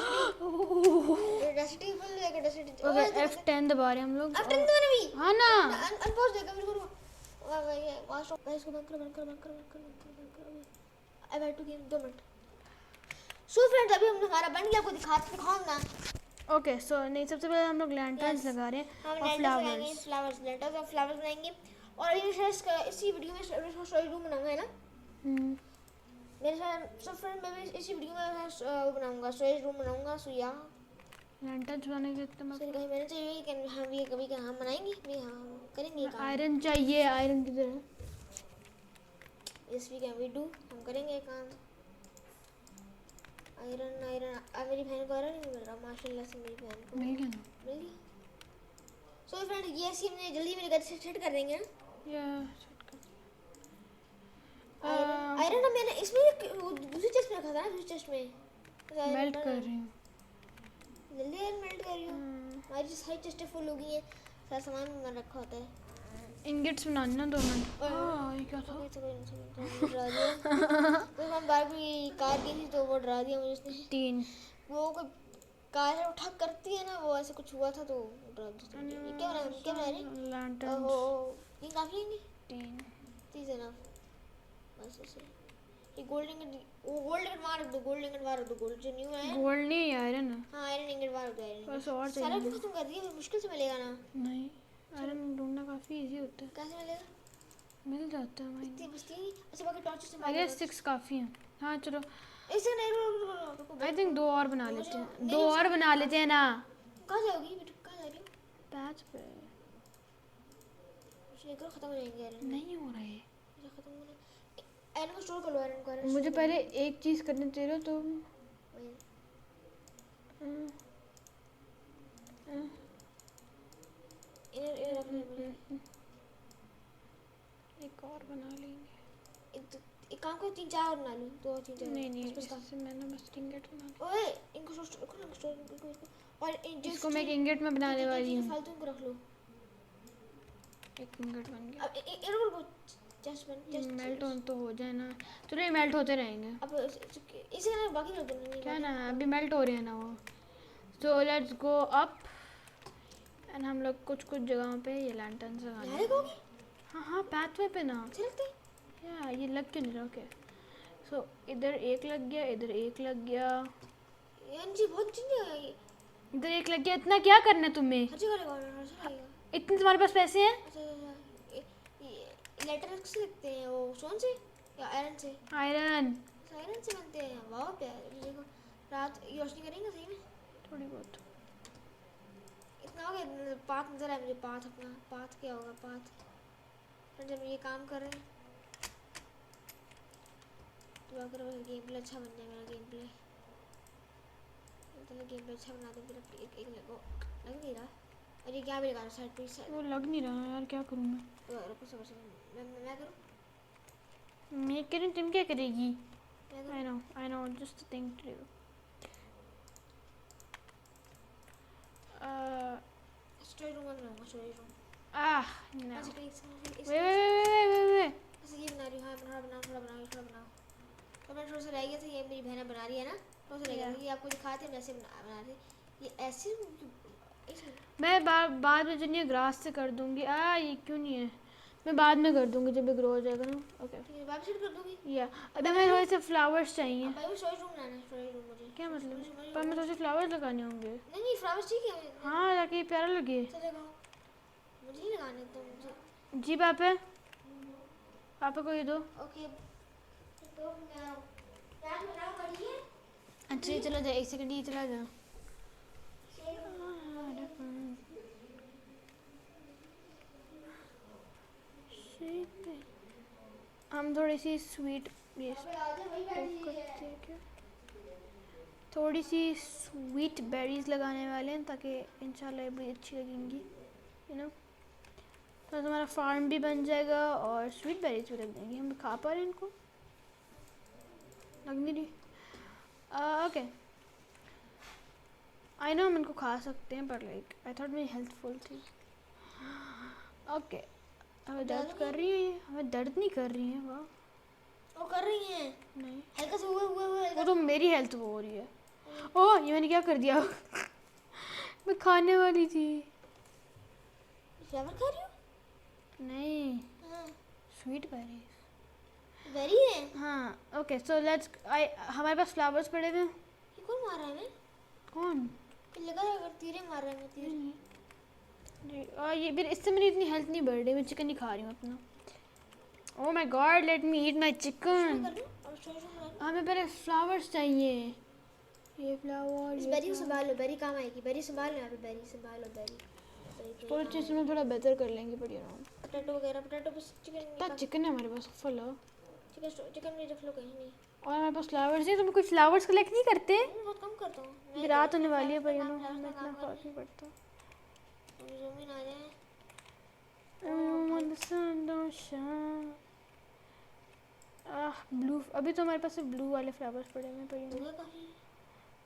ऑडेसिटी फुल जाएगा ऑडेसिटी। ओके F10 दबा रहे हैं हम लोग। F10 दबाना भी, हाँ ना, अनपॉज देगा मेरे को। वाह भाई वास्ट ऑफ गाइस को बंद करो। I have to game 2 minute. So friends अभी हम हमारा बन गया, आपको दिखाऊं ना। ओके सो नहीं, सबसे पहले हम लोग लैंटर्न्स लगा रहे हैं हम और फ्लावर्स। लैंटर्स और फ्लावर्स बनाएंगे। और ये शायद इसी वीडियो में स्टोरी रूम बनाऊंगा, है ना मेरे साथ। सो फ्रेंड मैं भी इसी वीडियो में वो बनाऊंगा, स्टोरेज रूम बनाऊंगा। सो या लैंटर्न्स बनाने के लिए फिर कहीं मैंने चाहिए कि हम ये कभी हम बनाएंगे, भी हम करेंगे काम। आयरन चाहिए, आयरन किधर है? इस वी कैन वी डू, हम करेंगे काम। आयरन मेरी बहन को आयरन नहीं मिल रहा, माशाल्लाह से मेरी बहन को मिल गया ना? मिल गया। सो फ्रेंड ये ऐसे हमने जल्दी मेरे घर से सेट कर देंगे ना। या आयरन ना मैंने इसमें दूसरी चेस्ट में रखा था ना, दूसरी चेस्ट में मेल्ट कर रही हूँ। जल्दी आयरन मेल्ट कर रही हूँ। हमारी सारी चेस्टें फुल हो गई हैं, सारा सामान में रखा होता है। इंगेट्स बनाने ना 2 मिनट। ये क्या था? डरा दिया। तो हम बार कोई कार की थी तो वो डरा दिया मुझे उसने। 3 वो कोई कार उठा करती है ना, वो ऐसे कुछ हुआ था तो डरा दिया। ये क्या बना रहे? लैंटर्न्स। ओहो ये काफी नहीं, 3 है ना बस ऐसे। ये गोल्ड इंगेट, वो गोल्ड इंगेट मार दो, गोल्ड जो न्यू है। गोल्ड नहीं, आयरन है। हाँ आयरन इंगेट मार दो, आयरन बस और सारा चाहिए। कुछ खत्म कर दिया, मुश्किल से मिलेगा ना। नहीं, आयरन ढूंढना काफी इजी होता है, कैसे मिलेगा? मिल जाता है भाई। इतनी बस्ती। अच्छा बाकी टॉर्च से अरे 6 काफी है। हाँ चलो, ऐसे नहीं, रुको आई थिंक 2 और बना लेते हैं, 2 और बना लेते हैं ना। कहाँ जाओगी बेटा, कहाँ जा रही हो? पैच पे मुझे करो खत्म हो जाएंगे आयरन। नहीं हो रहा है। मुझे खत्म होने आयरन को स्टोर कर लो, आयरन को मुझे पहले एक चीज करने दे रहे हो तुम। एक और बना लेंगे। एक काम को 3-4 और बना लो, 2 और 3-4। नहीं इससे मैंने बस इंगेट बना ओए इनको स्टोर और इसको मैं एक इंगेट में बनाने वाली हूँ। फालतू को रख लो। एक इंगेट बन गया। अब रुको जस्ट मेल्ट ऑन तो हो जाए ना, चलो ये मेल्ट होते रहेंगे। अब इसे ना बाकी रख दो। क्या ना, अभी मेल्ट हो रहे हैं ना वो। So let's go up and हम लोग कुछ जगहों पे ये लैंटर्न्स लगाने। हाँ पाथवे पे ना चलते या ये लग क्यों नहीं रहा? ओके सो इधर एक लग गया, इधर एक लग गया, यार जी बहुत चीजें है ये। इधर एक लग गया। इतना क्या करना है तुम्हें? हर जगह लगेगा। इतने तुम्हारे पास पैसे हैं? लेटर किससे लगते हैं, वो सोन से या आयरन से? आयरन से बनते हैं। वाह प्यार, देखो रात ये रोशनी करेंगे सही में थोड़ी बहुत। इतना हो गया। पाथ नजर आया मुझे, पाथ अपना पाथ क्या होगा पाथ। पर जब ये काम कर रहे हैं तो अगर गेम प्ले अच्छा बन जाए, मेरा गेम प्ले अच्छा बना दो। फिर एक लग नहीं रहा। और ये क्या भी लगा रहा साइड पे वो लग नहीं रहा यार, क्या करूँ मैं? रुको सब मैं करूँ। मैं कह रही हूँ, तुम क्या करेगी? मैं I know just the thing to do. Story room बनाऊंगा, स्टोरी रूम। No. अच्छा Wait. ऐसे ये बना रही हूँ। हाँ थोड़ा बनाओ। तो मैं थोड़ा सा रह गया था, ये मेरी बहन बना रही है ना, थोड़ा सा रह गया था। ये आपको दिखाते हैं ऐसे बना रहे। ये ऐसे मैं बाद में जब ये ग्रास से कर दूंगी। ये क्यों नहीं है? मैं बाद में कर दूंगी जब ये ग्रो हो जाएगा ना। ओके ठीक है, वापस कर दूंगी। या अभी मैं थोड़े से फ्लावर्स चाहिए। भाई वो स्टोरी रूम बनाना है, स्टोरी रूम मुझे। क्या मतलब? पर मैं थोड़े से फ्लावर्स लगाने होंगे। नहीं फ्लावर्स ठीक है। हाँ ताकि ये प्यारा लगे। चलेगा, मुझे नहीं लगाने तो मुझे। जी पापा को ये दो। ओके तो मैं प्लान बनाओ करिए। अच्छा ये चला जाए, 1 सेकंड ये चला जाए। ठीक है, हम थोड़ी सी स्वीट करते हैं क्या, थोड़ी सी स्वीट बेरीज लगाने वाले हैं ताकि इंशाल्लाह ये बड़ी अच्छी लगेंगी, यू नो। तो हमारा फार्म भी बन जाएगा और स्वीट बेरीज भी लग जाएंगी। हम खा पा रहे हैं इनको, लग नहीं रही। ओके, आई नो हम इनको खा सकते हैं, पर लाइक आई थॉट मेरी हेल्थफुल थी। ओके, हमें दर्द कर रही है ये? हमें दर्द नहीं कर रही है। वाह, वो कर रही हैं नहीं, हल्का सा हुआ वो तो मेरी हेल्थ वो हो रही है। ओह, ये मैंने क्या कर दिया? मैं खाने वाली थी। फ्लावर खा रही हो? नहीं, हाँ स्वीट बेरीज। वेरी है। हाँ ओके, सो लेट्स, हमारे पास फ्लावर्स पड़े हुए हैं। ये कौन मार रहा है? मैं कौन? लगा है अगर तीरे मार रहा है। मैं तीर जी, और ये फिर इससे मेरी इतनी हेल्थ नहीं बढ़ रही, मैं चिकन नहीं खा रही हूँ अपना। Oh my God, let me eat my chicken. कर लूं और स्टोरी हमें पहले फ्लावर्स चाहिए। ये फ्लावर, इस बेरी को संभालो, बेरी काम आएगी। बेरी संभालो, यहाँ पे बेरी संभालो। बेरी थोड़ी चीज़ में थोड़ा बेहतर कर लेंगे, बढ़िया राउंड। पोटैटो वगैरह, पोटैटो बस चिकन इतना चिकन है हमारे पास, फुल है। चिकन भी रख लो कहीं नहीं। और हमारे पास फ्लावर्स है, तुम कोई फ्लावर्स कलेक्ट नहीं करते? मैं बहुत कम करता हूँ। मेरी रात होने वाली है, पर यू नो हमें इतना फर्क नहीं पड़ता। जमीन आ जाए। ब्लू, अभी तो हमारे पास सिर्फ ब्लू वाले फ्लावर्स पड़े हैं, पर यू होगा काफी।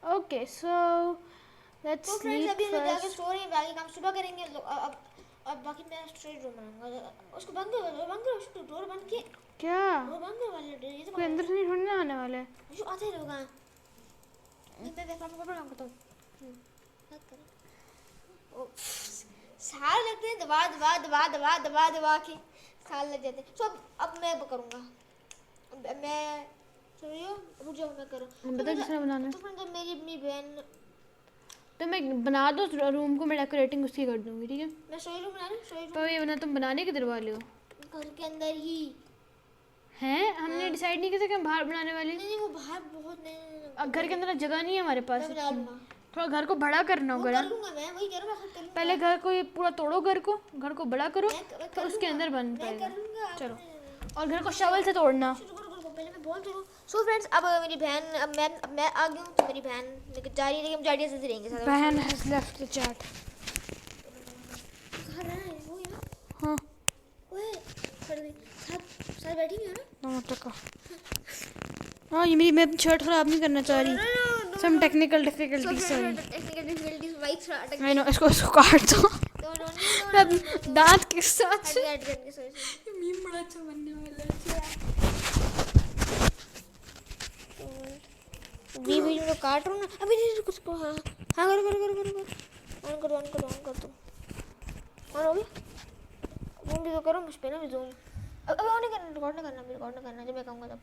नो। ओके, सो लेट्स तो फ्रेंड्स, स्लीप अभी हम जाके फर्स्ट। स्टोरी बाकी काम सुबह करेंगे। अब बाकी मैं स्टोरी रूम बनाऊंगा। उसको बंद करो, उसको डोर बंद किए। क्या? डोर बंद करो वाले डोर। ये तो कोई अंदर से नहीं ढूंढने आने वाला है? जो आते लोग हैं। मैं पापा काम करता हूँ। ओ, साल लगते हैं, दबा के साल लग जाते हैं। तो अब मैं करूँगा। अब मैं सुनियो, रुक जाओ, मैं करूँ। बता किसने बनाना है? तो फ्रेंड्स, मेरी अपनी बहन, तो मैं बना दो रूम को, मैं डेकोरेटिंग उसकी कर दूंगी, ठीक है? मैं स्टोरी रूम बना रही हूँ। स्टोरी तो ये बना, तुम बनाने किधर वाले हो? रूम घर के अंदर ही। हैं? हमने डिसाइड नहीं किया कि हम बाहर बनाने वाले हैं। नहीं, वो बाहर बहुत नहीं। अब घर के अंदर जगह नहीं है हमारे पास। मैं बना लूँगा। थोड़ा घर को बड़ा करना वो होगा कर ना। लूँगा मैं, वही कह रहा हूँ, मैं खुद कर लूँगा। पहले घर को ये पूरा तोड़ो, घर को बड़ा करो, मैं तो कर उसके अंदर बन मैं पाएगा। कर लूँगा। चलो, और घर को शवल से तोड़ना। रुको, पहले मैं बोल दूँ। सो फ्रेंड्स, अब मेरी बहन, अब मैं आ गई हूँ। तो मेरी बहन लेकिन जा रही है, लेकिन हम जाड़िया से रहेंगे साथ। बहन हैज लेफ्ट द चैट। कहाँ रहा है वो? यहाँ हाँ, ओए, खड़ गई। साथ बैठी हुई है ना। नमस्ते का। हाँ, ये मैं अपनी शर्ट खराब नहीं करना चाह रही। Some technical difficulty, sorry. Technical difficulties, bike अटक आई नो, इसको काट दो। गई। दांत के साथ। सॉरी। मीम बड़ा अच्छा बनने वाला है। बीच में तो काट रहा हूँ ना। अभी नहीं, रुको रुको। हाँ हाँ, करो। ऑन कर दो। और हो गया? जूम भी तो करो मुझ पे ना, भी जूम। अब ऑन नहीं करना, रिकॉर्ड नहीं करना। जब मैं कहूँगा तब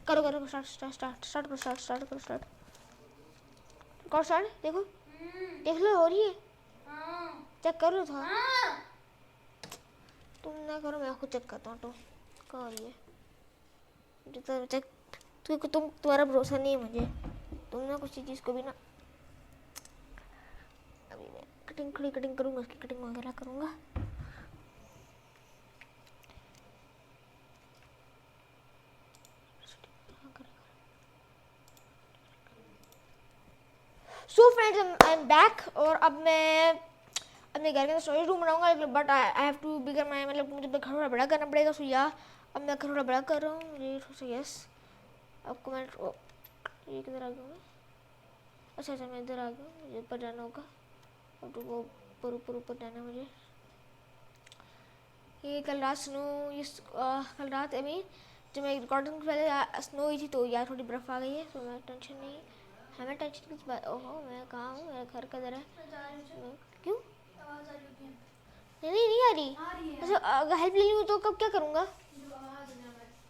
करो। स्टार्ट करो। Record start. देखो, देख लो, हो रही है। चेक कर लो था। तुम ना करो, मैं खुद चेक करता हूँ। तो क्या हो रही है? चेक। तुम्हारा भरोसा नहीं है मुझे। तुम ना किसी चीज़ को भी ना। अभी मैं कटिंग करूँगा, उसकी कटिंग वगैरह करूँगा। सो फ्रेंड्स, आई एम बैक। और अब मैं अपने घर के अंदर स्टोरेज रूम बनाऊंगा, बट आई हैव टू बिगर माई, मतलब मुझे घर थोड़ा बड़ा करना पड़ेगा। सो या अब मैं घर थोड़ा बड़ा कर रहा हूँ। ये सो यस, आपको मैं ये किधर आ गया मैं? अच्छा, मैं इधर आ गया हूँ। मुझे ऊपर जाना होगा। अब तो वो ऊपर जाना है मुझे। ये कल रात कल रात जब मैं रिकॉर्डिंग से पहले स्नो हुई थी, तो यार थोड़ी बर्फ़ आ गई है। तो मैं टेंशन नहीं, हमें टेंशन किस बात। ओहो, मैं कहाँ हूँ? मेरा घर किधर है? क्यों? नहीं आ रही। अच्छा, अगर हेल्प ले लूँ तो कब क्या करूँगा?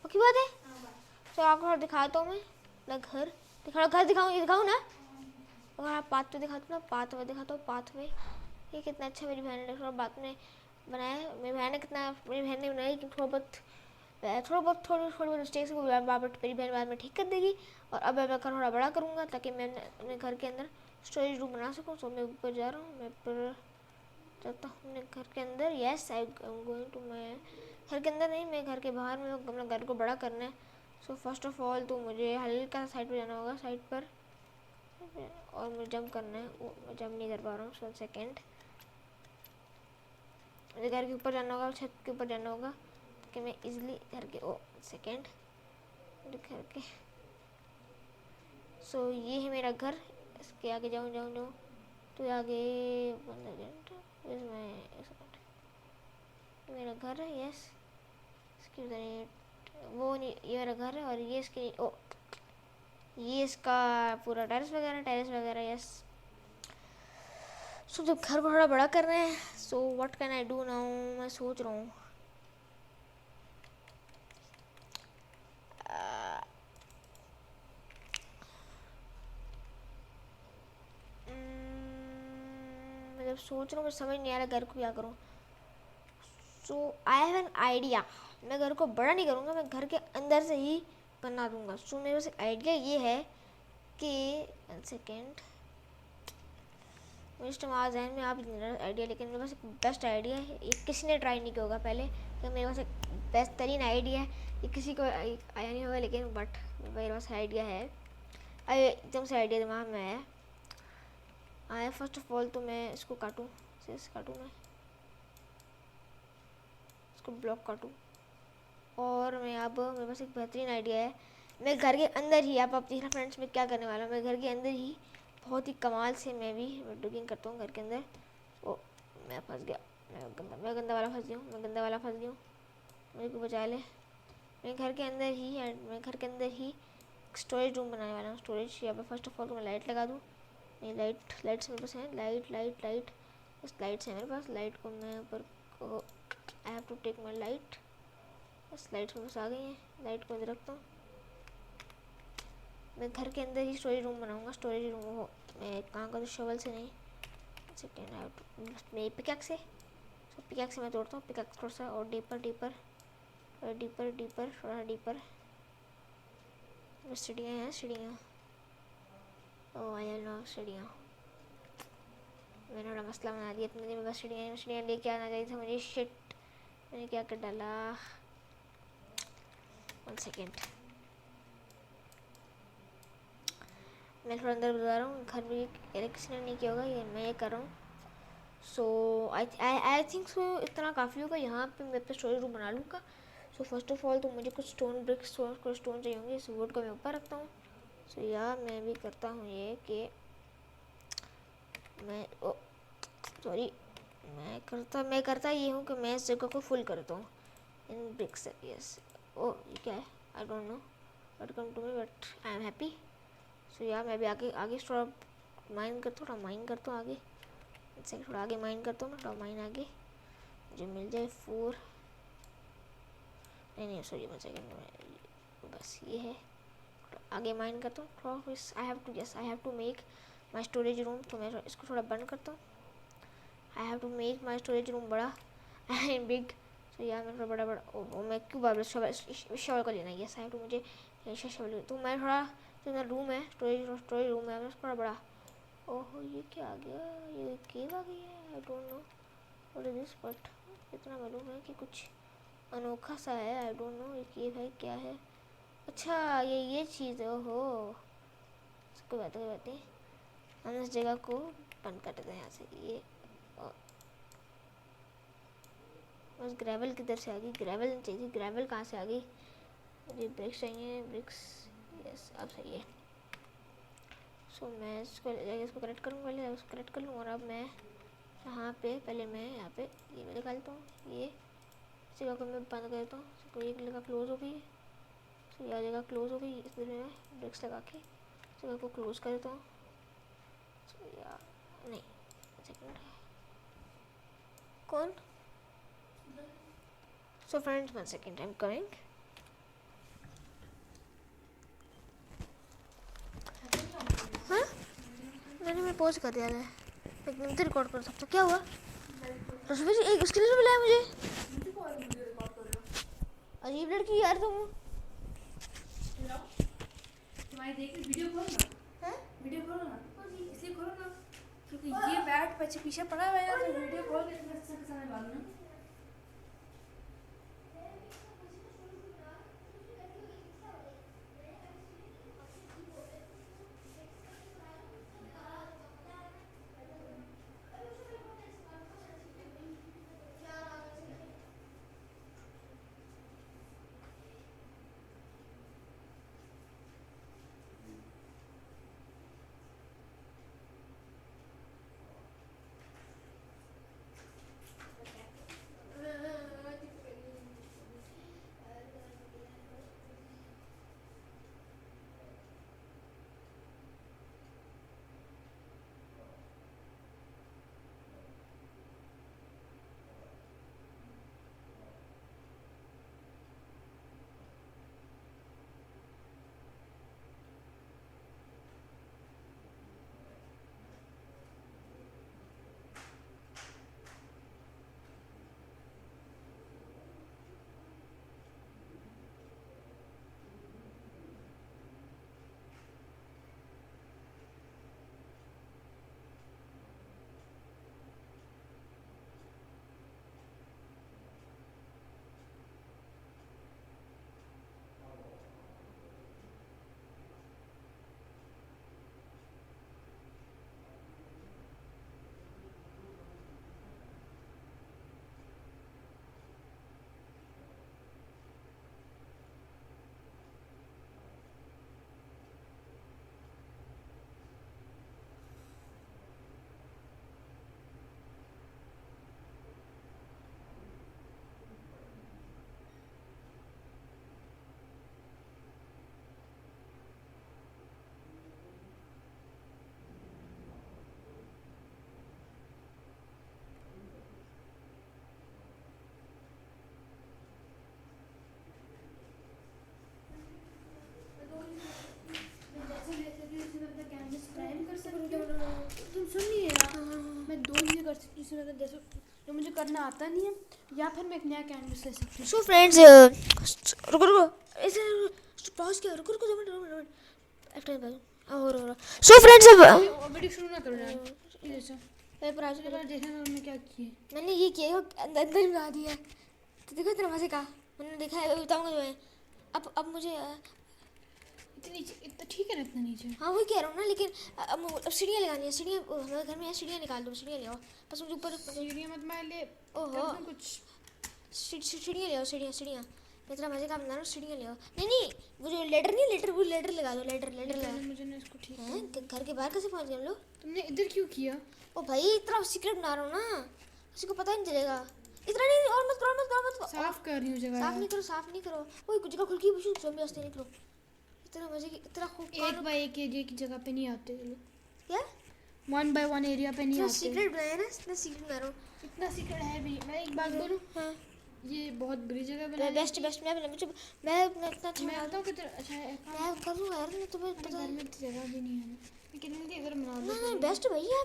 पक्की बात है। तो आपको थोड़ा दिखाता हूँ मैं घर दिखाऊँ ना। अगर आप पाथ में दिखाता हूँ ना, पाथ में ये कितना अच्छा मेरी बहन ने थोड़ा बात में बनाया। मेरी बहन ने बनाई कि थोड़ी बहुत मिस्टेक्स को मेरी बहन बाद में ठीक कर देगी। और अब मैं थोड़ा बड़ा करूँगा ताकि मैं अपने घर के अंदर स्टोरेज रूम बना सकूँ। तो मैं ऊपर जा रहा हूँ, मैं ऊपर जाता हूँ अपने घर के अंदर। Yes, I am going to my घर के अंदर नहीं, मैं घर के बाहर में अपना घर को बड़ा करना है। सो फर्स्ट ऑफ ऑल तो मुझे हल्का साइड पर जाना होगा, साइड पर, और मुझे जंप करना है। वो मैं जंप नहीं कर पा रहा हूँ। सो सेकेंड मुझे घर के ऊपर जाना होगा, छत के ऊपर जाना होगा कि मैं इजीली घर के सेकेंड घर के। सो ये है मेरा घर। इसके आगे जाऊँ तो आगे 15 मिनट मेरा घर है। यस, इसकी वो नहीं, ये मेरा घर है और ये इसके ये इसका पूरा टेरेस वगैरह। यस, सो जब घर थोड़ा बड़ा कर रहे हैं, so what can I do now, मैं सोच रहा हूँ मतलब सोच रहा हूँ, मुझे समझ नहीं आ रहा घर को क्या करूँ। सो आई हैव एन आइडिया। मैं घर को बड़ा नहीं करूँगा, मैं घर के अंदर से ही बना दूँगा। सो मेरे पास एक आइडिया ये है कि 1 सेकेंड, मुझे आ जहन में आप आइडिया, लेकिन मेरे पास एक बेस्ट आइडिया है। ये किसी ने ट्राई नहीं किया होगा पहले, तो मेरे पास एक बेस्ट तरीन आइडिया है। ये किसी को आया नहीं होगा, लेकिन बट मेरे पास आइडिया है। एकदम से आइडिया दिमाग में आया। फर्स्ट ऑफ ऑल तो मैं इसको काटूँ मैं इसको ब्लॉक काटूँ, और मैं अब मेरे पास एक बेहतरीन आइडिया है। मैं घर के अंदर ही, आप देखना फ्रेंड्स मैं क्या करने वाला हूँ। मैं घर के अंदर ही बहुत ही कमाल से मैं डिगिंग करता हूँ घर के अंदर। ओ मैं फंस गया, मैं गंदा वाला फंस गया हूँ। मेरे को बचा ले। मैं घर के अंदर ही स्टोरेज रूम बनाने वाला हूँ। स्टोरेज यहाँ पे फर्स्ट ऑफ ऑल मैं लाइट लगा दूँ। नहीं, लाइट्स मेरे पास है, लाइट इस लाइट्स है मेरे पास। लाइट को मैं ऊपर I have to take my light. बस लाइट्स मेरे पास आ गई हैं, लाइट को इधर रखता हूँ। मैं घर के अंदर ही स्टोरेज रूम बनाऊंगा। स्टोरेज रूम हो मैं कहाँ का, तो शवल से नहीं, सेकेंड आई मैं पिकैक्स से मैं तोड़ता हूँ। पिकैक्स थोड़ा सा और डीपर थोड़ा डीपर। सीढ़ियाँ हैं, ओह आई नो सीढ़ियाँ। मैंने बड़ा मसला बना दिया इतने दिन में। बस सीढ़ियाँ लेके आना चाहिए था मुझे। शिट, मैंने क्या कर डाला। 1 सेकेंड, मैं थोड़ा अंदर बता रहा हूँ। घर में किसी ने नहीं किया होगा, ये मैं ये कर रहा हूँ। सो आई थिंक सो इतना काफ़ी होगा। यहाँ पे मैं अपना स्टोरेज रूम बना लूँगा। सो फर्स्ट ऑफ ऑल तो मुझे कुछ स्टोन ब्रिक्स, कुछ स्टोन चाहिए होंगे। इस वुड को मैं ऊपर रखता हूँ। सो यार मैं भी करता हूँ ये कि मैं करता ये हूँ कि मैं इस जगह को फुल करता हूँ इन ब्रिक्स। यस, ओ ये क्या है, I don't know what come to me, but I am happy. So यार मैं भी आगे थोड़ा माइन करता हूँ आगे। थोड़ा आगे माइन करता हूँ, थोड़ा माइन आगे मुझे मिल जाए 4। नहीं सॉरी 1 सेकेंड, बस ये है। आगे माइन करता हूँ थोड़ा। I have to make my storage room. तो मैं इसको थोड़ा बंद करता हूँ। I have to make my storage room बड़ा एंड बिग। तो यार मैं थोड़ा बड़ा मैं क्यों बार शवल को लेना है। यस आई हैव टू, मुझे शवल। तो मैं थोड़ा जो मेरा रूम है, स्टोरेज रूम है, मैं थोड़ा बड़ा। ओहो ये क्या आ गया, ये केव आ गई है। I don't know what is this, but इतना मालूम है कि कुछ अनोखा सा है। आई डोंट नो ये केव है क्या है। अच्छा ये चीज़ है। ओहो कोई बात नहीं, हम इस जगह को बंद कर देते हैं यहाँ से। ये बस ग्रेवल किधर से आ गई, ग्रेवल नहीं चाहिए। ग्रेवल कहाँ से आ गई, मुझे ब्रिक्स चाहिए, ब्रिक्स। यस अब सही है। सो मैं इसको कलेक्ट करूँगा, पहले इसको कलेक्ट कर लूँ। और अब मैं यहाँ पे पहले मैं यहाँ पे ये मैं निकालता हूँ। ये इस जगह को मैं बंद करता हूँ। तो एक जगह क्लोज हो गई। तो यह जगह क्लोज हो गई, इसलिए मैं ब्रिक्स लगा के इस जगह को क्लोज कर देता हूँ। तो यार नहीं, सेकंड कौन। So friends 1 second, I am coming. हाँ मैंने पॉज कर दिया है, लेकिन तो रिकॉर्ड कर सकता। क्या हुआ रसोई से एक स्क्रीन मिला है मुझे। अजीब लड़की यार तुम। तुम्हारी देख वीडियो खोलो ना। हैं वीडियो खोलो ना, इसलिए खोलो ना क्योंकि ये बैट पीछे पड़ा हुआ है ना, तो वीडियो खोल के तुम्हें अच्छा समय बाद में अगर जैसे जो मुझे करना आता नहीं है, या फिर मैं एक नया कैनवस ले सकती हूँ। सो फ्रेंड्स रुको रुको, ऐसे पॉज किया, रुको रुको 2 मिनट 2 मिनट आफ्टर और सो फ्रेंड्स अब वीडियो शुरू ना करो यार, इधर से पेपर आज देखना मैंने क्या किया। मैंने ये किया अंदर अंदर ही बना दिया, तो देखो इतना मजे का मैंने देखा है, बताऊंगा तुम्हें। अब मुझे इतनी नीचे, इतना ठीक है ना इतना नीचे। हाँ वही कह रहा हूँ ना, लेकिन अब सीढ़ियाँ लगानी है, सीढ़ियाँ हमारे घर में है, सीढ़ियाँ निकाल दो, सीढ़ियाँ ले आओ बस मुझे ऊपर सीढ़ियाँ मत मार ले, ओहो कुछ सीढ़ियाँ ले आओ, सीढ़ियाँ मैं इतना मजे का बना रहा हूँ, सीढ़ियाँ ले आओ। नहीं वो जो लेटर नहीं, लेटर वो लेटर लगा दो, लेटर लगा। मुझे ना इसको ठीक हैं घर के बाहर कैसे पहुँच गए हम लोग? तुमने इधर क्यों किया? ओ भाई इतना सीक्रेट बना रहा हूँ ना, किसी को पता ही नहीं चलेगा। इतना नहीं, और मत करो, मत करो, मत करो। साफ कर रही हूँ जगह। साफ नहीं करो, साफ नहीं करो। ओए कुछ जगह खुल की पूछो, ज़ॉम्बी आते निकलो। इतना मजे की, इतना खूब एक बाय एक एरिया की जगह पे नहीं आते ये लोग, क्या 1 by 1 एरिया पे नहीं इतना आते। सीक्रेट बनाया ना, इतना सीक्रेट बना रहा हूँ। इतना सीक्रेट है भी। मैं एक बात बोलूं, हाँ ये बहुत बुरी जगह बना मैं बेस्ट बेस्ट मैं इतना अच्छा मैं बना बताऊँ कि अच्छा है, मैं कर दूँगा यार, मैं तुम्हें मेरे पता घर है में इतनी जगह भी नहीं है। मैं कितनी थी इधर बना ना दो। ना बेस्ट भाई, यहाँ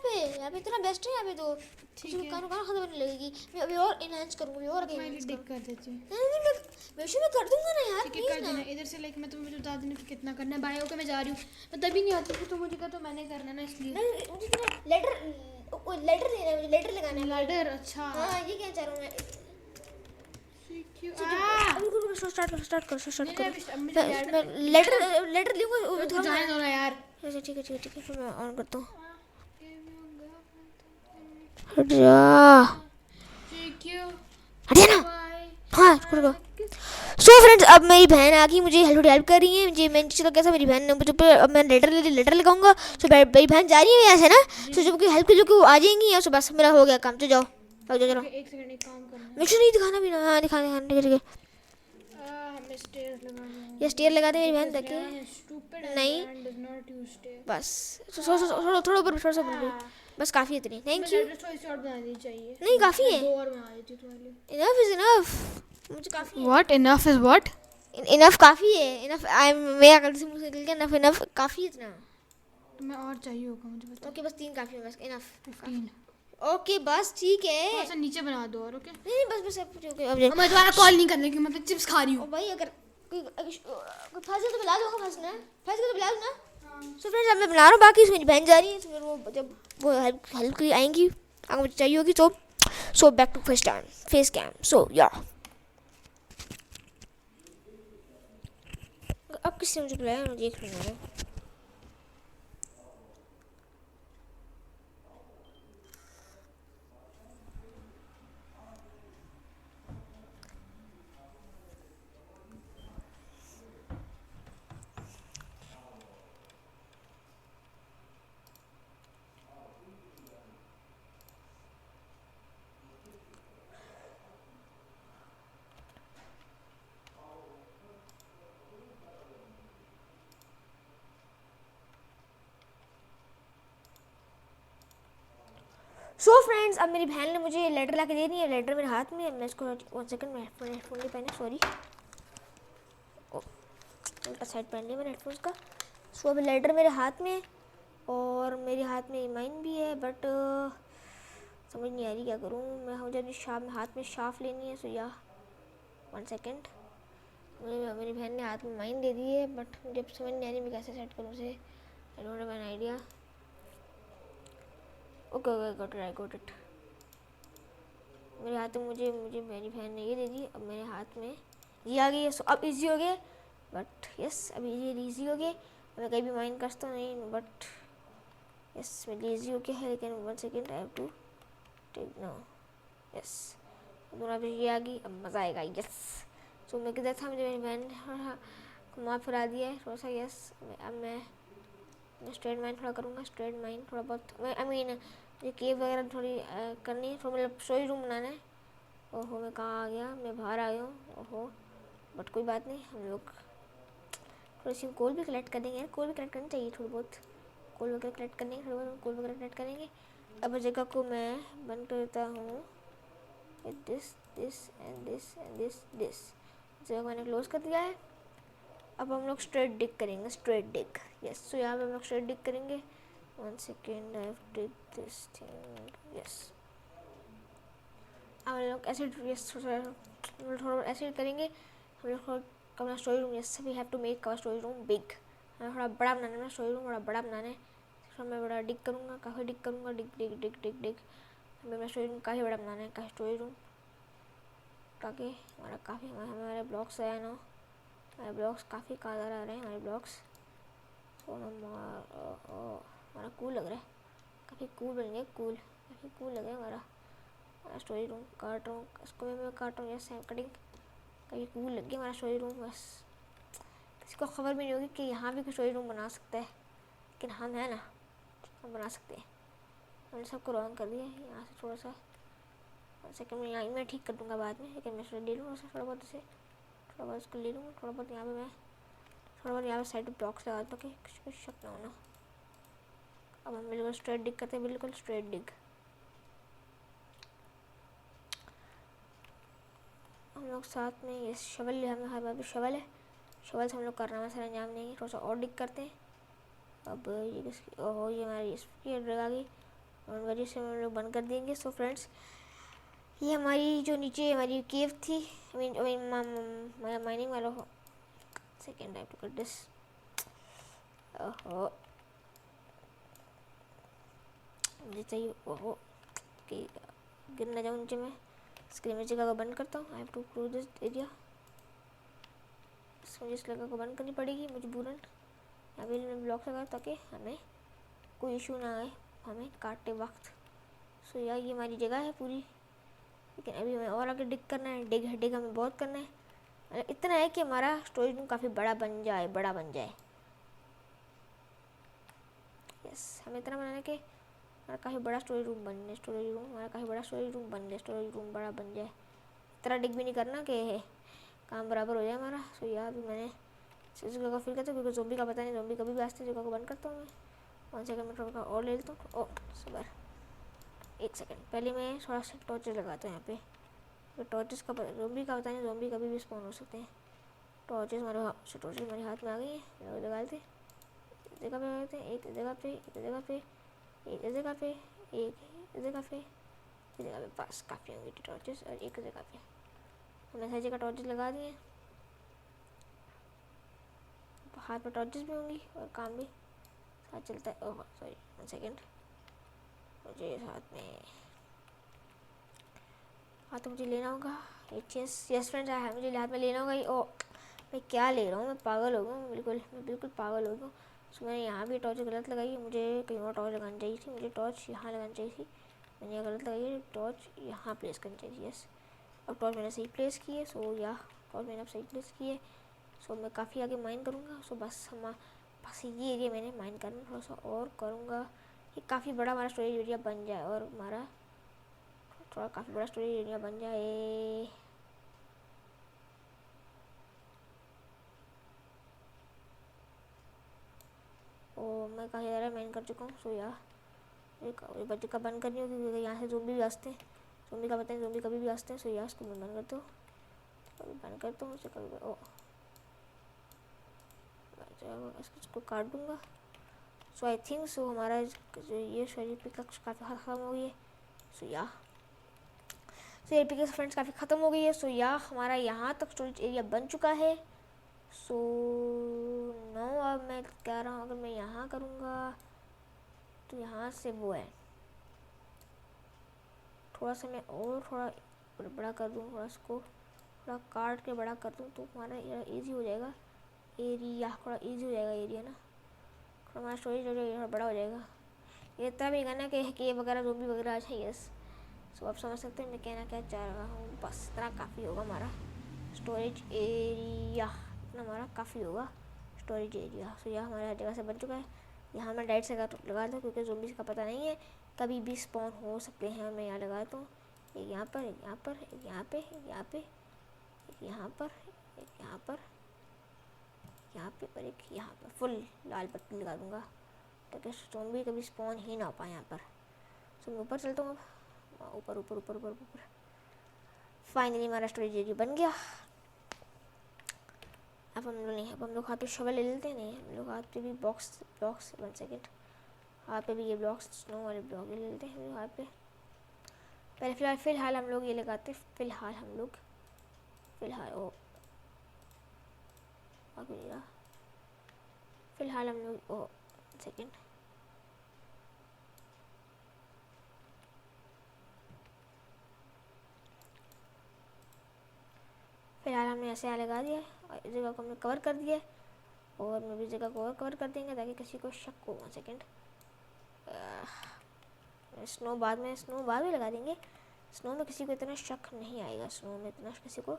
पे इतना बेस्ट है यहाँ पे तो ठीक ठीक है। कानों कानों खत्म होने लगेगी। मैं अभी और इनहांस करूँगी, अभी और आगे मैं enhance डिक कर देती हूँ। नहीं नहीं मैं वैसे मैं कर दूंगा ना यार, ठीक है प्लीज कर ना। देना इधर से। लाइक मैं तुम्हें बता देना कि कितना करना है। बायो के मैं जा रही हूँ, मैं तभी नहीं आती फिर तो मुझे कहा तो मैंने करना ना इसलिए। नहीं मुझे तुम्हें लेटर लेना है, मुझे लेटर लगाना है। लैडर अच्छा। हाँ ये क्या चाह रहा हूँ मैं। क्यों अभी रुको स्टार्ट करो मुझे मैं लेटर लिखूंगा वो तो जाने दो ना यार। अच्छा ठीक है फिर मैं ऑन करता हूँ। हट जा, हटिया ना। हाँ रुको। सो फ्रेंड्स अब मेरी बहन आ गई, मुझे हेल्प कर रही है। मुझे मैं चलो कैसा मेरी बहन ने मुझे अब मैं लेटर लगाऊंगा। सो मेरी बहन जा रही है यहाँ से ना, सो जब कोई हेल्प की जो कि वो आ जाएंगी या सो बस मेरा हो गया काम। तो जाओ चलो एक सेकंड एक काम करना है। मुझे नहीं दिखाना भी ना। हाँ दिखाना ठीक है हमें स्टेयर्स लगाने हैं। ये स्टेयर लगा दे मेरी बहन देखिए। स्टूपिड नहीं। And does not use stair. बस थोड़ा ऊपर थोड़ा सा ऊपर, बस काफ़ी है इतनी। Thank you. थोड़ी शॉर्ट बनानी चाहिए। नहीं काफ़ी है, दो और बना देती हूँ तुम्हारे लिए। इनफ इज इनफ, मुझे काफ़ी है। What enough is what? Enough काफ़ी है, इनफ आई मेरा गलती से मुंह से निकल गया। इनफ काफ़ी है इतना। तुम्हें और चाहिए होगा मुझे बता। ओके बस 3 काफ़ी है, बस इनफ। 15 ओके बस ठीक है। थोड़ा सा नीचे बना दो और ओके। नहीं बस अब ओके अब मैं दोबारा कॉल नहीं करने की, मतलब चिप्स खा रही ओ हूँ। भाई अगर कोई फंस गया तो बुला दूंगा, फंसना है फंस गया तो बुला दूंगा। सो फ्रेंड्स अब मैं बना रहा हूँ, बाकी मेरी बहन जा रही है, फिर वो जब वो हेल्प की आएंगी अगर मुझे चाहिए होगी तो। So back to face cam. So yeah अब किसने मुझे बुलाया, मैं देख लूँगा। सो फ्रेंड्स अब मेरी बहन ने मुझे लेटर ला के दे दी है। लेटर मेरे हाथ में है, मैं इसको 1 सेकंड में हेडफोन नहीं पहने, सॉरी उल्टा साइड पहन लिया मैंने हेडफोन्स का। सो अब लेटर मेरे हाथ में और मेरे हाथ में माइन भी है, बट समझ नहीं आ रही क्या करूँ मैं। मुझे अपनी हाथ में शार्प लेनी है। सो या 1 सेकंड। मेरी बहन ने हाथ में माइन दे दी है, बट मुझे समझ नहीं आ रही मैं कैसे सेट करूँ उसे। I don't have an idea. Okay got it. मेरे हाथ में मुझे मेरी बहन ने ये दे दी। अब मेरे हाथ में ये आ गई है। सो अब इजी हो गया, बट यस अब ये इजी हो गया। मैं कहीं भी माइंड करता नहीं, बट यस मेरे इजी हो गया है। लेकिन 1 second I have to take no. Yes दोनों पे ये आ गई, अब मज़ा आएगा। यस सो मैं किधर था, मुझे मेरी बहन घुमा फिरा दिया है थोड़ा सा। यस अब मैं स्ट्रेट माइंड थोड़ा करूँगा, स्ट्रेट माइंड थोड़ा बहुत। आई मीन ये केव वगैरह थोड़ी करनी है, थोड़ा मतलब सोई रूम बनाना है। ओहो मैं कहाँ आ गया, मैं बाहर आ गया हूँ। ओहो बट कोई बात नहीं, हम लोग थोड़ी सी कोल भी कलेक्ट करेंगे यार। कोल भी कलेक्ट करनी चाहिए, थोड़ी बहुत कोल वगैरह कलेक्ट करेंगे, थोड़ी बहुत कोल वगैरह कलेक्ट करेंगे। अब जगह को मैं बंद करता हूँ। दिस जगह मैंने क्लोज कर दिया है। अब हम लोग स्ट्रेट डिग करेंगे, स्ट्रेट डिग। यस सो यहाँ पे हम लोग स्ट्रेट डिग करेंगे। 1 second I have take this thing. Yes हम लोग एसिड थोड़ा एसिड करेंगे। हम लोग थोड़ा अपना story room, yes we have to make our story room big. हमें थोड़ा बड़ा बनाना है, स्टोरी रूम थोड़ा बड़ा बनाना है। तो मैं बड़ा डिग करूँगा, काफ़ी डिग करूँगा, डिग डिग डिग डिग डिग। हमें अपना स्टोरी रूम काफ़ी बड़ा बनाना है, काफ़ी स्टोरी रूम, ताकि हमारा काफ़ी हमारे ब्लॉक्स आए ना, हमारे ब्लॉक्स काफ़ी कारगर आ रहे हैं हमारे ब्लॉक्स। तो हमारा कूल लग रहा है, काफ़ी कूल बन गया, कूल काफ़ी कूल लग रहा है हमारा स्टोरी रूम। काट रहा हूँ इसको, मैं काट रहा हूँ, यस आई एम कटिंग। काफ़ी कूल लग गया हमारा स्टोरी रूम। बस किसी को खबर भी नहीं होगी कि यहाँ भी कोई स्टोरी रूम बना सकता है, लेकिन हम है ना, हम बना सकते हैं। हमने सबको रॉन्ग कर दिया। यहाँ से थोड़ा सा सेकंड में यहाँ मैं ठीक कर दूँगा बाद में, लेकिन मैं ले लूँगा थोड़ा बहुत इसे, थोड़ा बहुत इसको ले लूँगा, थोड़ा बहुत यहाँ पे मैं थोड़ा बहुत यहाँ पे साइड ब्लॉक्स लगा दूँ कि कुछ शक ना होना। अब हम बिल्कुल स्ट्रेट डिग करते हैं, बिल्कुल स्ट्रेट डिग। हम लोग साथ में ये शवल, हमें हर बार भी शवल है, शवल से हम लोग करना है सरंजाम नहीं है। थोड़ा सा और डिग करते हैं। अब ये किसकी, ओहो ये हमारी इसकी ड्रग आ गई और वजह से हम लोग बंद कर देंगे। सो फ्रेंड्स, ये हमारी जो नीचे हमारी केव थी, आई मीन माइनिंग वाला हो second time to cut this. ओहो मुझे चाहिए, ओहो कि गिर ना जाऊँ नीचे में। स्क्रीन जगह को बंद करता हूँ। I have to close this area. मुझे इस जगह को बंद करनी पड़ेगी मजबूरन। अभी मैं ब्लॉक लगा ताकि हमें कोई इशू ना आए हमें काटते वक्त। सो यार ये हमारी जगह है पूरी, लेकिन अभी हमें और आगे डिग करना है। डिग हमें बहुत करना है, इतना है कि हमारा स्टोरेज रूम काफ़ी बड़ा बन जाए, बड़ा बन जाए। यस हमें इतना बनाना है कि हमारा काफ़ी बड़ा स्टोरेज रूम बन जाए, स्टोरेज रूम हमारा काफ़ी बड़ा स्टोरेज रूम बन जाए, स्टोरेज रूम बड़ा बन जाए। इतना डिग भी नहीं करना कि काम बराबर हो जाए हमारा। सो यार अभी मैंने इस जगह को फिल करता हूँ, क्योंकि ज़ोंबी का पता नहीं, ज़ोंबी कभी भी आते हैं। जगह को बंद करता हूँ मैं 1 सेकंड में, थोड़ा और ले लेता हूँ। ओ सबर 1 सेकंड, पहले मैं थोड़ा सा टॉर्चेस लगाता हूँ यहाँ पे। तो टॉर्चेस का ज़ोंबी का पता नहीं, ज़ोंबी कभी भी स्पॉन हो सकते हैं। टॉर्चेस हमारे हाथ में आ गई है, लगा लेते जगह पे लगाते हैं। एक जगह पे, एक जगह पे, एक जगह पे, एक जगह पे, एक जगह पे, बस काफ़ी होंगी टॉर्चेस। और एक जगह पे हमने हर जगह टॉर्चेस लगा दिए। हाथ में टॉर्चेस भी होंगी और काम भी साथ चलता है। ओह सॉरी 1 सेकंड, मुझे हाथ में मुझे लेना होगा एक चीज़। यस फ्रेंड्स है, मुझे हाथ में लेना होगा। ओ मैं क्या ले रहा हूँ, मैं पागल हो गया हूँ, मैं बिल्कुल पागल हो गया हूँ। सो मैंने यहाँ भी टॉर्च गलत लगाई है, मुझे कहीं और टॉर्च लगानी चाहिए थी। मुझे टॉर्च यहाँ लगानी चाहिए थी, मैंने यहाँ गलत लगाई है। टॉर्च यहाँ प्लेस करनी चाहिए। यस अब टॉर्च मैंने सही प्लेस की है। सो या टॉर्च मैंने अब सही प्लेस की है। सो मैं काफ़ी आगे माइन करूँगा। सो बस ये एरिया मैंने माइन करना थोड़ा सा और करूँगा, ये काफ़ी बड़ा हमारा स्टोरेज एरिया बन जाए और हमारा थोड़ा काफ़ी बड़ा स्टोरेज एरिया बन जाए। ओ मैं काफ़ी ज़्यादा माइन कर चुका हूँ। सो यार एक बच्चे का बंद करनी होगी, क्योंकि यहाँ से ज़ोंबी भी आते हैं। ज़ोंबी का पता नहीं, ज़ोंबी कभी भी आते हैं। सो यार इसको मैं बंद करता हूँ, कभी बंद करता हूँ उसे, कभी ओ इसको काट दूँगा। सो आई थिंक सो हमारा जो ये शरीर पिकअप काफ़ी ख़त्म हो गई है। सो ये पिकअप फ्रेंड्स काफ़ी ख़त्म हो गई है। सो हमारा यहाँ तक स्टोरेज एरिया बन चुका है। सो नो अब मैं कह रहा हूँ, अगर मैं यहाँ करूँगा तो यहाँ से वो है थोड़ा सा मैं और थोड़ा बड़ा कर दूँ, थोड़ा इसको थोड़ा काट के बड़ा कर दूँ, तो हमारा ईजी हो जाएगा एरिया, थोड़ा ईजी हो जाएगा एरिया ना, थोड़ा हमारा स्टोरेज थोड़ा बड़ा हो जाएगा। ये तब ही ना कि वगैरह ज़ोंबी वगैरह आ जाए। यस सो आप समझ सकते हैं मैं कहना क्या चाह रहा हूँ। बस इतना काफ़ी होगा हमारा स्टोरेज एरिया, इतना हमारा काफ़ी होगा स्टोरेज एरिया। सो यह हमारा जगह से बन चुका है। यहाँ मैं डाइट से लगा दूँ, क्योंकि ज़ोंबी का पता नहीं है, कभी भी स्पॉन हो सकते हैं। मैं यहाँ लगाता हूँ, एक यहाँ पर, एक यहाँ पर, एक यहाँ पे, एक यहाँ पे, एक यहाँ पर, एक यहाँ पर, यहाँ पे और एक यहाँ पर। फुल लाल पत्ती लगा दूँगा ताकि ज़ोंबी कभी स्पॉन ही ना हो पाए यहाँ पर। सो मैं ऊपर चलता हूँ, अब ऊपर ऊपर ऊपर ऊपर ऊपर। फाइनली हमारा स्टोरेज एरिया बन गया। अब हम लोग हाथ पे शवल ले लेते हैं। नहीं हम लोग हाथ पे भी बॉक्स 1 सेकेंड, हाथ पे भी ये ब्लॉक्स स्नो वाले ब्लॉक ले लेते हैं हाथ पे। पहले फ़िलहाल हम लोग ये लगाते, फ़िलहाल ओ अभी नहीं रहा, फ़िलहाल हम लोग ओ सेकेंड फ़िलहाल हमने ऐसे यहाँ लगा दिया और इस जगह को हमने कवर कर दिया और मैं भी जगह को और कवर कर देंगे ताकि किसी को शक हो। 1 सेकेंड, स्नो बाद में लगा देंगे। स्नो में किसी को इतना शक नहीं आएगा, स्नो में इतना किसी को,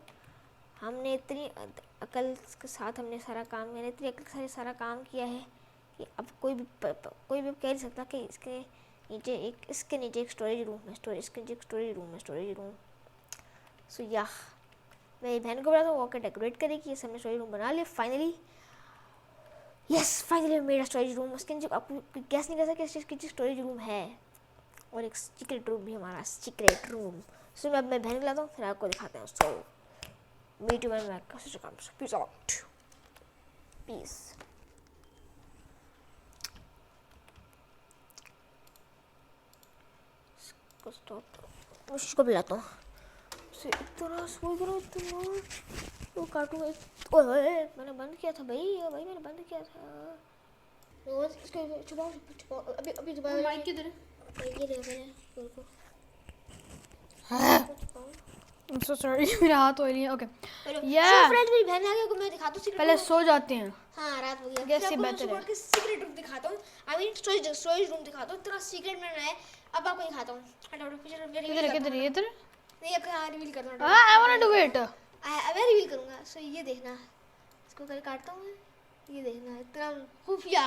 हमने इतनी अकल के साथ हमने सारा काम किया, इतनी अकल के साथ सारा काम किया है कि अब कोई भी कह नहीं सकता कि इसके नीचे एक स्टोरेज रूम है, स्टोरेज रूम। सो या मेरी बहन को बोला था वो आकर डेकोरेट करेगी, ये हमने स्टोरेज रूम बना लिया फाइनली। यस, फाइनली मेरा स्टोरेज रूम। उसके नीचे आप गैस नहीं कर सकते किस चीज़ स्टोरेज रूम है, और एक सीक्रेट रूम भी हमारा, सीक्रेट रूम। सो मैं अब मैं बहन को लाता हूँ, फिर आपको दिखाते हैं। सो मीट यू व्हेन कैसे काम, पीस आउट, पीस। स्टॉप, उसको बुलाता हूँ। इतना सोच रहा हूँ, इतना वो काटूंगा। ओए मैंने बंद किया था भाई मैंने बंद किया था। इसको छुपाओ अभी दोबारा माइक किधर है? ये देखो मैंने को I'm so sorry मेरा हाथ ऑयली है। ओके सो फ्रेंड्स मेरी बहन आ गई, को मैं दिखाता हूँ पहले सो जाते हैं। हाँ रात हो गया, Yes, ये बेहतर है। सीक्रेट रूम दिखाता हूँ, आई मीन स्टोरेज रूम दिखाता हूँ, इतना सीक्रेट में है। अब आपको दिखाता हूँ, किधर नहीं अब हाँ रिवील कर दूँगा, I wanna do it। अब मैं रिवील करूँगा। सो ये देखना, इसको कल काटता हूँ मैं, ये देखना इतना खुफिया,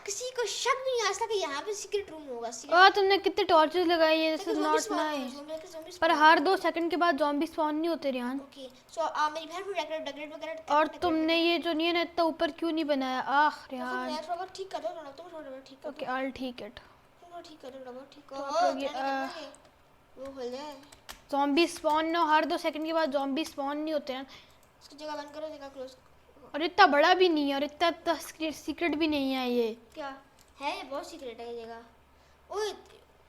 किसी को शक भी नहीं आ सकता कि यहाँ पे सीक्रेट रूम होगा। तुमने कितने टॉर्चेस लगाई है, दिस इज नॉट नाइस। पर हर 2 सेकंड के बाद ज़ॉम्बी स्पॉन नहीं होते रियान। ओके सो मेरी बहन को डेकोरेट वगैरह। और तुमने ये जो नहीं है ना इतना ऊपर क्यों नहीं बनाया? आह रियान। मैं थोड़ा ठीक कर दो, तुम थोड़ा ठीक कर ओके आई ठीक इट। दो, ठीक कर दो, ठीक तो आप लोग ये वो खुल जाए। ज़ॉम्बी स्पॉन ना, हर 2 सेकंड के बाद ज़ॉम्बी स्पॉन नहीं होते हैं। इसकी जगह बंद करो, जगह क्लोज। और इतना बड़ा भी नहीं है और इतना सीक्रेट भी नहीं है ये। क्या है, ये बहुत सीक्रेट है ये जगह। ओए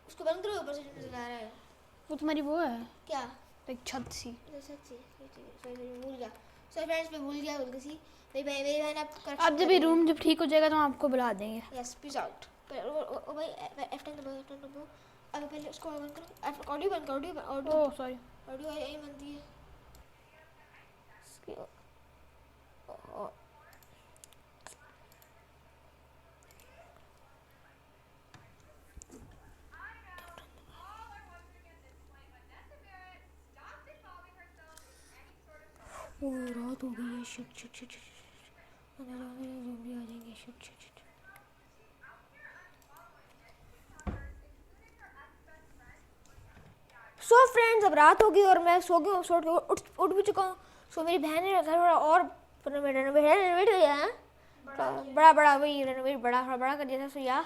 उसको बंद करो, ऊपर से नजर आ रहा है। वो तुम्हारी वो है क्या? एक छत सी। सच्ची सॉरी भूल गया। सॉरी फ्रेंड्स मैं भूल गया गलती से। मेरी बहन अब जब ये रूम जब ठीक हो जाएगा तो हम आपको बुला देंगे। Yes peace out. ओ भाई F10 दबाओ। अब पहले उसको बंद करो, ऑडियो बंद करो, ऑडियो ओह सॉरी। ऑडियो यही बनती है इसकी। ओ रात हो गई है, शिट अंदर ज़ॉम्बी आ जाएंगे, शिट। सो फ्रेंड्स अब रात हो गई और मैं सो गया, उठ भी चुका हूँ। सो मेरी बहन ने घर और रेनोवेट किया है, बड़ा वही रेनोवेट बड़ा कर दिया था। सो या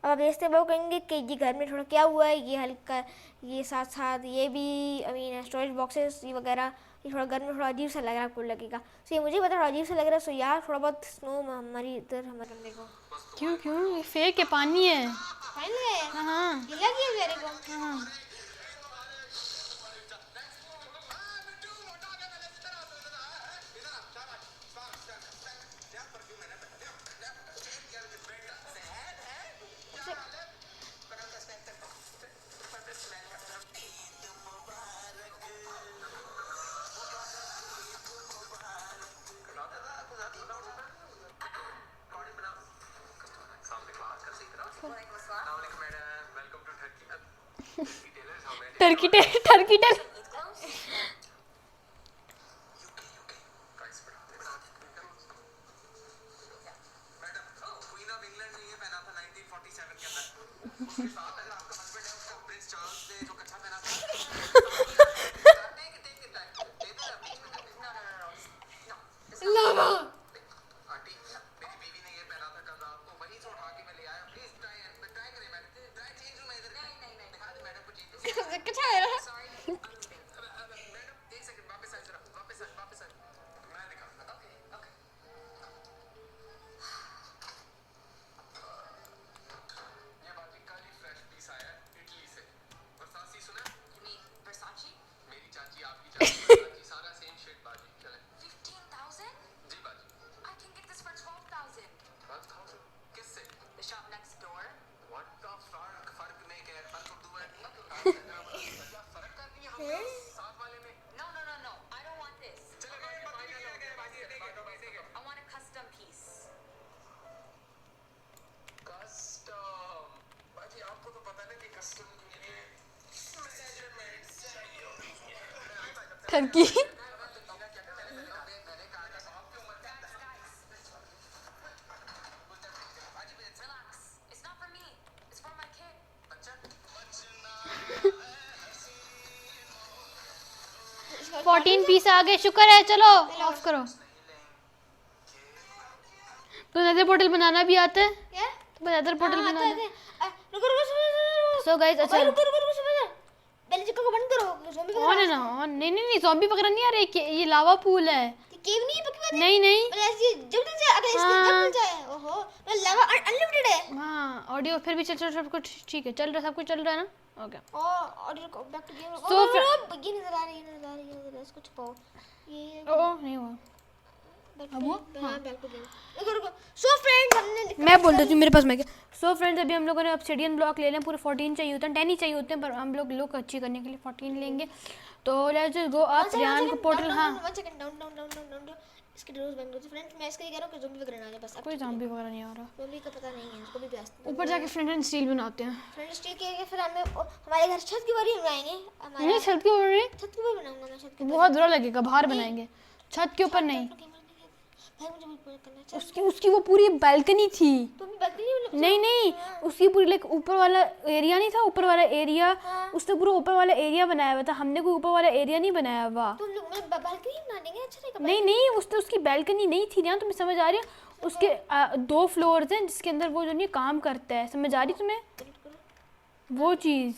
अब आप देखते वो कहेंगे कि ये घर में थोड़ा क्या हुआ है, ये हल्का, ये साथ ये भी आई मीन स्टोरेज बॉक्सेस ये वगैरह, ये थोड़ा घर में थोड़ा अजीब सा लग रहा है, आपको लगेगा। सो ये मुझे पता थोड़ा अजीब सा लग रहा है। सो यार थोड़ा बहुत स्नो हमारी इधर हमारे कमरे को क्यों ये फेक है, पानी है। फाइनली है। हाँ गिला किया मेरे को। हाँ। Turkey tell. टर्की इसका 14 पीस आ गए, शुक्र है। चलो ऑफ करो। तो नेदर पोर्टल बनाना भी आता है? क्या? तो नेदर पोर्टल हाँ, बनाना। आता है। रुको रुको रुको सो गाइस, अच्छा रुको रुको रुको रुको पहले चिक्का को बंद करो, ज़ॉम्बी ऑन है ना? ऑन नहीं नहीं नहीं, ज़ॉम्बी वगैरह नहीं आ रही, ये लावा पूल है। केव नहीं है पक्की बात है। नहीं नहीं, पर ऐसे जब तक जाए अगर इसके जब तक जाए ओहो तो लवा अनलिमिटेड है। हाँ ऑडियो फिर भी चल चल सब कुछ ठीक है, चल रहा, सब कुछ चल रहा है ना? ओके ऑडियो को बैक टू गेम। So ये नजर आ रही है, नजर आ रही है, नजर इसको छुपाओ। ये ओ नहीं हुआ। अब वो हां बैक टू गेम। रुको रुको। सो फ्रेंड्स हमने मैं बोल देती हूँ, मेरे पास मैं क्या। सो फ्रेंड्स अभी हम लोगों ने ऑब्सिडियन ब्लॉक ले लें, पूरे 14 चाहिए होते हैं, 10 ही चाहिए होते हैं, पर हम लोग लुक अच्छी करने के लिए 14 लेंगे। तो लेट्स गो अप। रियान को पोर्टल, हाँ 1 second down down down down down इसके डोर्स बंद करो। फ्रेंड्स मैं इसके लिए कह रहा हूं कि ज़ॉम्बी वगैरह ना आ जाए बस। कोई ज़ॉम्बी वगैरह नहीं आ रहा। ज़ॉम्बी का पता नहीं है, इसको भी ब्यास ऊपर जाके फ्रेंड एंड स्टील बनाते हैं। फ्रेंड्स ठीक है फिर हमें हमारे घर छत की बारी हम बनाएंगे। हमारा नहीं छत के ऊपर नहीं, छत के ऊपर बनाऊंगा मैं, छत के बहुत बुरा लगेगा, बाहर बनाएंगे, छत के ऊपर नहीं। भाई मुझे बहुत करना है। उसकी उसकी वो पूरी बालकनी थी। तो भी बैठनी नहीं नहीं, उसकी पूरी लाइक ऊपर वाला एरिया नहीं था, ऊपर वाला एरिया, उसने पूरा ऊपर वाला एरिया बनाया हुआ था, हमने कोई ऊपर वाला एरिया नहीं बनाया हुआ। तो हम लोग मैं बालकनी बना देंगे, अच्छा रहेगा। नहीं नहीं, उसने उसकी बालकनी नहीं थी ना, तुम्हें समझ आ रही है? उसके 2 फ्लोर्स हैं जिसके अंदर वो जो नहीं काम करता है, समझ आ रही तुम्हें? वो चीज़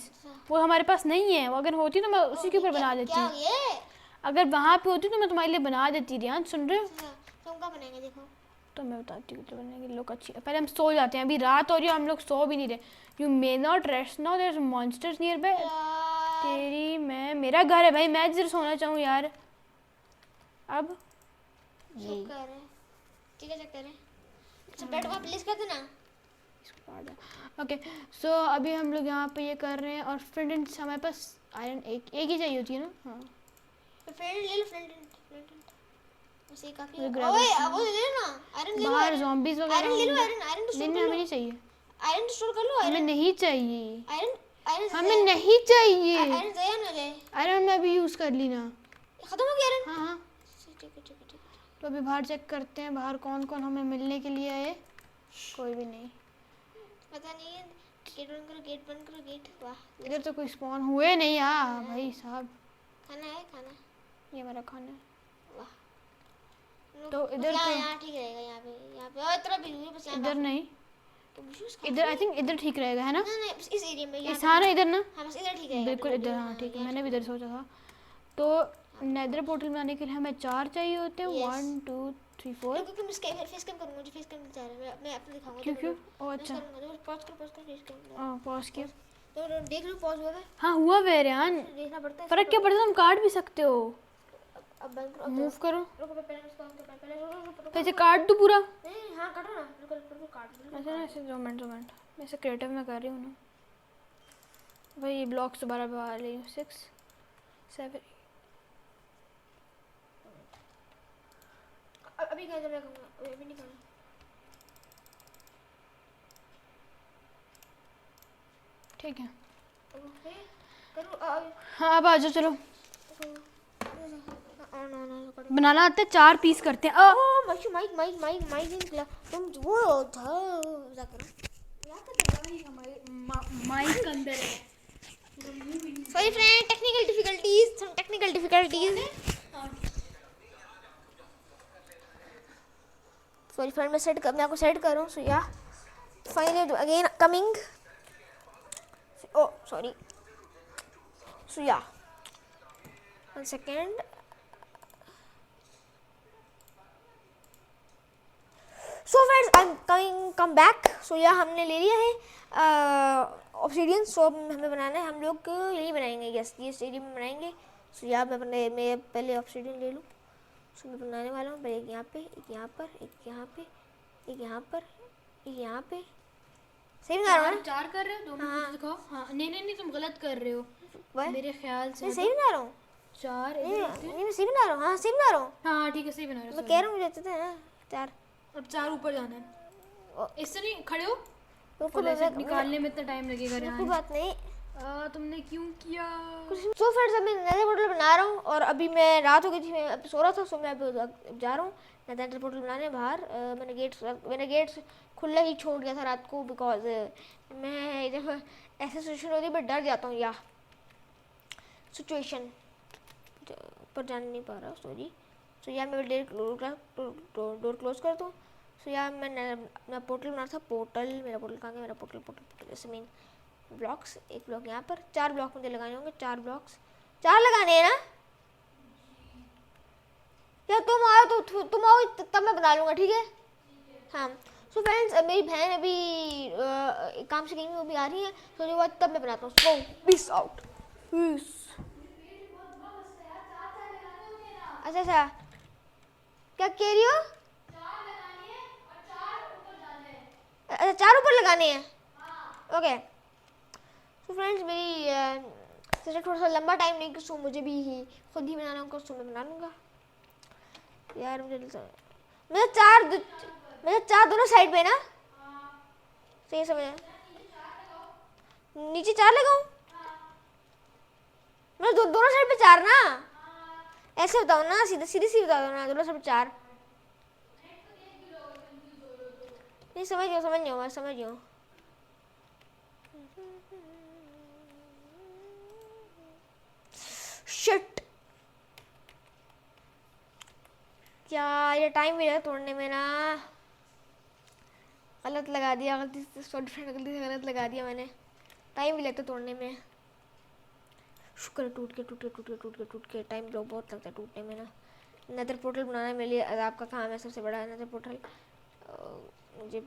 वो हमारे पास नहीं है, वो अगर होती तो मैं उसी के ऊपर बना देती। क्या ये अगर वहाँ पे होती तो मैं तुम्हारे लिए बना देती। रियान सुन रहे हो? तुम क्या बनाएंगे देखो। तो मैं बताती हूँ, तो बनने की लोग अच्छी। पहले हम सो जाते हैं, अभी रात हो रही है, हम लोग सो भी नहीं रहे। You may not rest now, there monsters nearby. तेरी मैं, मेरा घर है भाई, मैं जिधर सोना चाहूँ यार। अब ये कर रहे ठीक है चेक करें। अच्छा बेड को प्लीज कर देना। ओके। सो अभी हम लोग यहाँ पे ये कर रहे हैं, और फ्रेंड्स हमारे पास आयरन एक ही चाहिए होती है ना? हाँ फ्रेंड ले लो, फ्रेंड बस ये काफी है। मुझे grab ओए अब वो ले लो ना, आयरन ले लो। बाहर zombies वगैरह आयरन ले लो, होंगे। आयरन आयरन तो नहीं स्टोर नहीं, कर हमें लो, नहीं चाहिए, आयरन तो स्टोर कर लो। हमें नहीं चाहिए, आयरन आयरन हमें नहीं चाहिए। आयरन जया ना जाए। आयरन मैं अभी यूज़ कर ली ना। खत्म हो गया आयरन। हाँ हाँ, ठीक है ठीक है ठीक है। तो अभी बाहर चेक करते हैं, बाहर कौन कौन हमें मिलने के लिए आए। कोई भी नहीं। पता नहीं है। गेट बंद करो, गेट बंद करो, गेट। वाह इधर तो कोई स्पॉन हुए नहीं यार भाई साहब। खाना है खाना। ये मेरा खाना है। वाह तो इधर यहाँ तो यहाँ ठीक रहेगा, यहाँ पे और इतना भी नहीं है, बस यहाँ इधर नहीं, तो विशुस इधर आई थिंक इधर ठीक रहेगा, है ना? नहीं नहीं बस इस एरिया में यहाँ इस, हाँ ना इधर ना, हाँ बस इधर ठीक रहेगा बिल्कुल इधर। हाँ ठीक है, मैंने भी इधर सोचा था। तो नेदर पोर्टल बनाने के लिए हमें 4 चाहिए होते हैं। 1 2 3 4। क्योंकि मैं स्कैन फेस कैम करूंगा, मुझे फेस कैम चाह रहा है, मैं आपको दिखाऊंगा। क्यों क्यों? ओह अच्छा, पॉज कर फेस कैम। हाँ पॉज किया। तो देख लो पॉज हुआ है, हाँ हुआ वे रियान, देखना पड़ता है। फर्क क्या पड़ता है, तुम काट भी सकते हो। अब बंद करो, मूव करो, रुको पहले इसको ऑन कर, पहले रुको तो इसे काट दो पूरा। नहीं हां काटो ना, रुको काट दो। ऐसे ना, ऐसे 2 मिनट मैं इसे क्रिएटिव में कर रही हूँ ना भाई। ये ब्लॉक्स दोबारा बना रही हूँ। 6 7 अभी क्या जब मैं कहूंगा, अभी नहीं करना। ठीक है। ओके करो हाँ अब आ जाओ, चलो ऑन ऑन करो। बनाना आता है। 4 पीस करते हैं। ओ माइक निकला, तुम वो था जा करो। माइक अंदर है। Sorry friend, technical difficulties. Sorry friend, मैं आपको सेट कर रहा हूँ। So yeah finally again coming. Oh sorry. So yeah 1 second. So friends I am come back. So yeah हमने ले लिया है ऑब्सिडियन। सो हमें बनाना है, हम लोग यही बनाएंगे, यस ये एरिया में बनाएंगे। सो या मैं पहले ऑब्सिडियन ले लूँ। सो मैं बनाने वाला हूँ, एक यहाँ पे, एक यहाँ पर, एक यहाँ पे, एक यहाँ पर, एक यहाँ पे। सही बना रहा हूँ ना? 4 कर रहे हो? 2 मिनट दिखाओ। हाँ नहीं तुम गलत कर रहे हो मेरे ख्याल से। मैं सही बना रहा हूँ। 4 नहीं मैं सही बना रहा हूँ। हाँ सही बना रहा हूँ। हाँ ठीक है, सही बना रहे हो। मैं कह रहा हूँ मुझे तो ना 4। अब 4 ऊपर जाना है। इससे नहीं खड़े हो, रुको निकालने में इतना टाइम लगेगा। कोई बात नहीं। तुमने क्यों किया? सो फ्रेंड्स अभी नेदर पोर्टल बना रहा हूँ और अभी मैं रात हो गई थी, मैं अभी सो रहा था, सो मैं अभी जा रहा हूँ नेदर पोर्टल बनाने बाहर। मैंने गेट्स खुला ही छोड़ दिया था रात को बिकॉज मैं जब ऐसी सिचुएशन होती है मैं डर जाता हूँ या सिचुएशन पर जान नहीं पा रहा, सॉरी। सो यार मैं डोर क्लोज कर दूँ। सो यार मैंने अपना पोर्टल बना था, पोर्टल मेरा पोर्टल कहाँ गया, मेरा पोर्टल जैसे मीन ब्लॉक्स, एक ब्लॉक यहाँ पर, 4 ब्लॉक मुझे लगाने होंगे, 4 ब्लॉक्स 4 लगाने हैं ना या तुम आओ तो तुम आओ तब मैं बना लूँगा, ठीक है। हाँ सो फ्रेंड्स मेरी बहन अभी काम से गई हुई, वो भी आ रही है, तो जो बाद तब मैं बनाता हूँ। सो पीस आउट, पीस। अच्छा क्या कह रही हो? अच्छा 4 ऊपर लगाने हैं, ओके। तो फ्रेंड्स मेरी सिस्टर थोड़ा सा लंबा टाइम नहीं, सो मुझे भी खुद ही बनाना होगा, सो मैं बना लूँगा यार। मेरे 4 दोनों साइड पे ना, सही समझ। नीचे 4 लगाऊं? मैं दोनों साइड पे 4 ना, ऐसे बताओ ना, सीधी बता दो ना, दोनों साइड पे 4। नहीं समझ गया मैं समझ गया। शिट क्या ये टाइम भी लगा तोड़ने में ना, गलत लगा दिया, गलती से, सॉरी फ्रेंड, गलती से गलत लगा दिया मैंने, टाइम भी लगता तोड़ने में। शुक्र है टूट के टाइम ब्लॉक बहुत लगता है टूटने में ना। नेदर पोर्टल बनाना मेरे लिए आपका काम है सबसे बड़ा, नेदर पोर्टल मुझे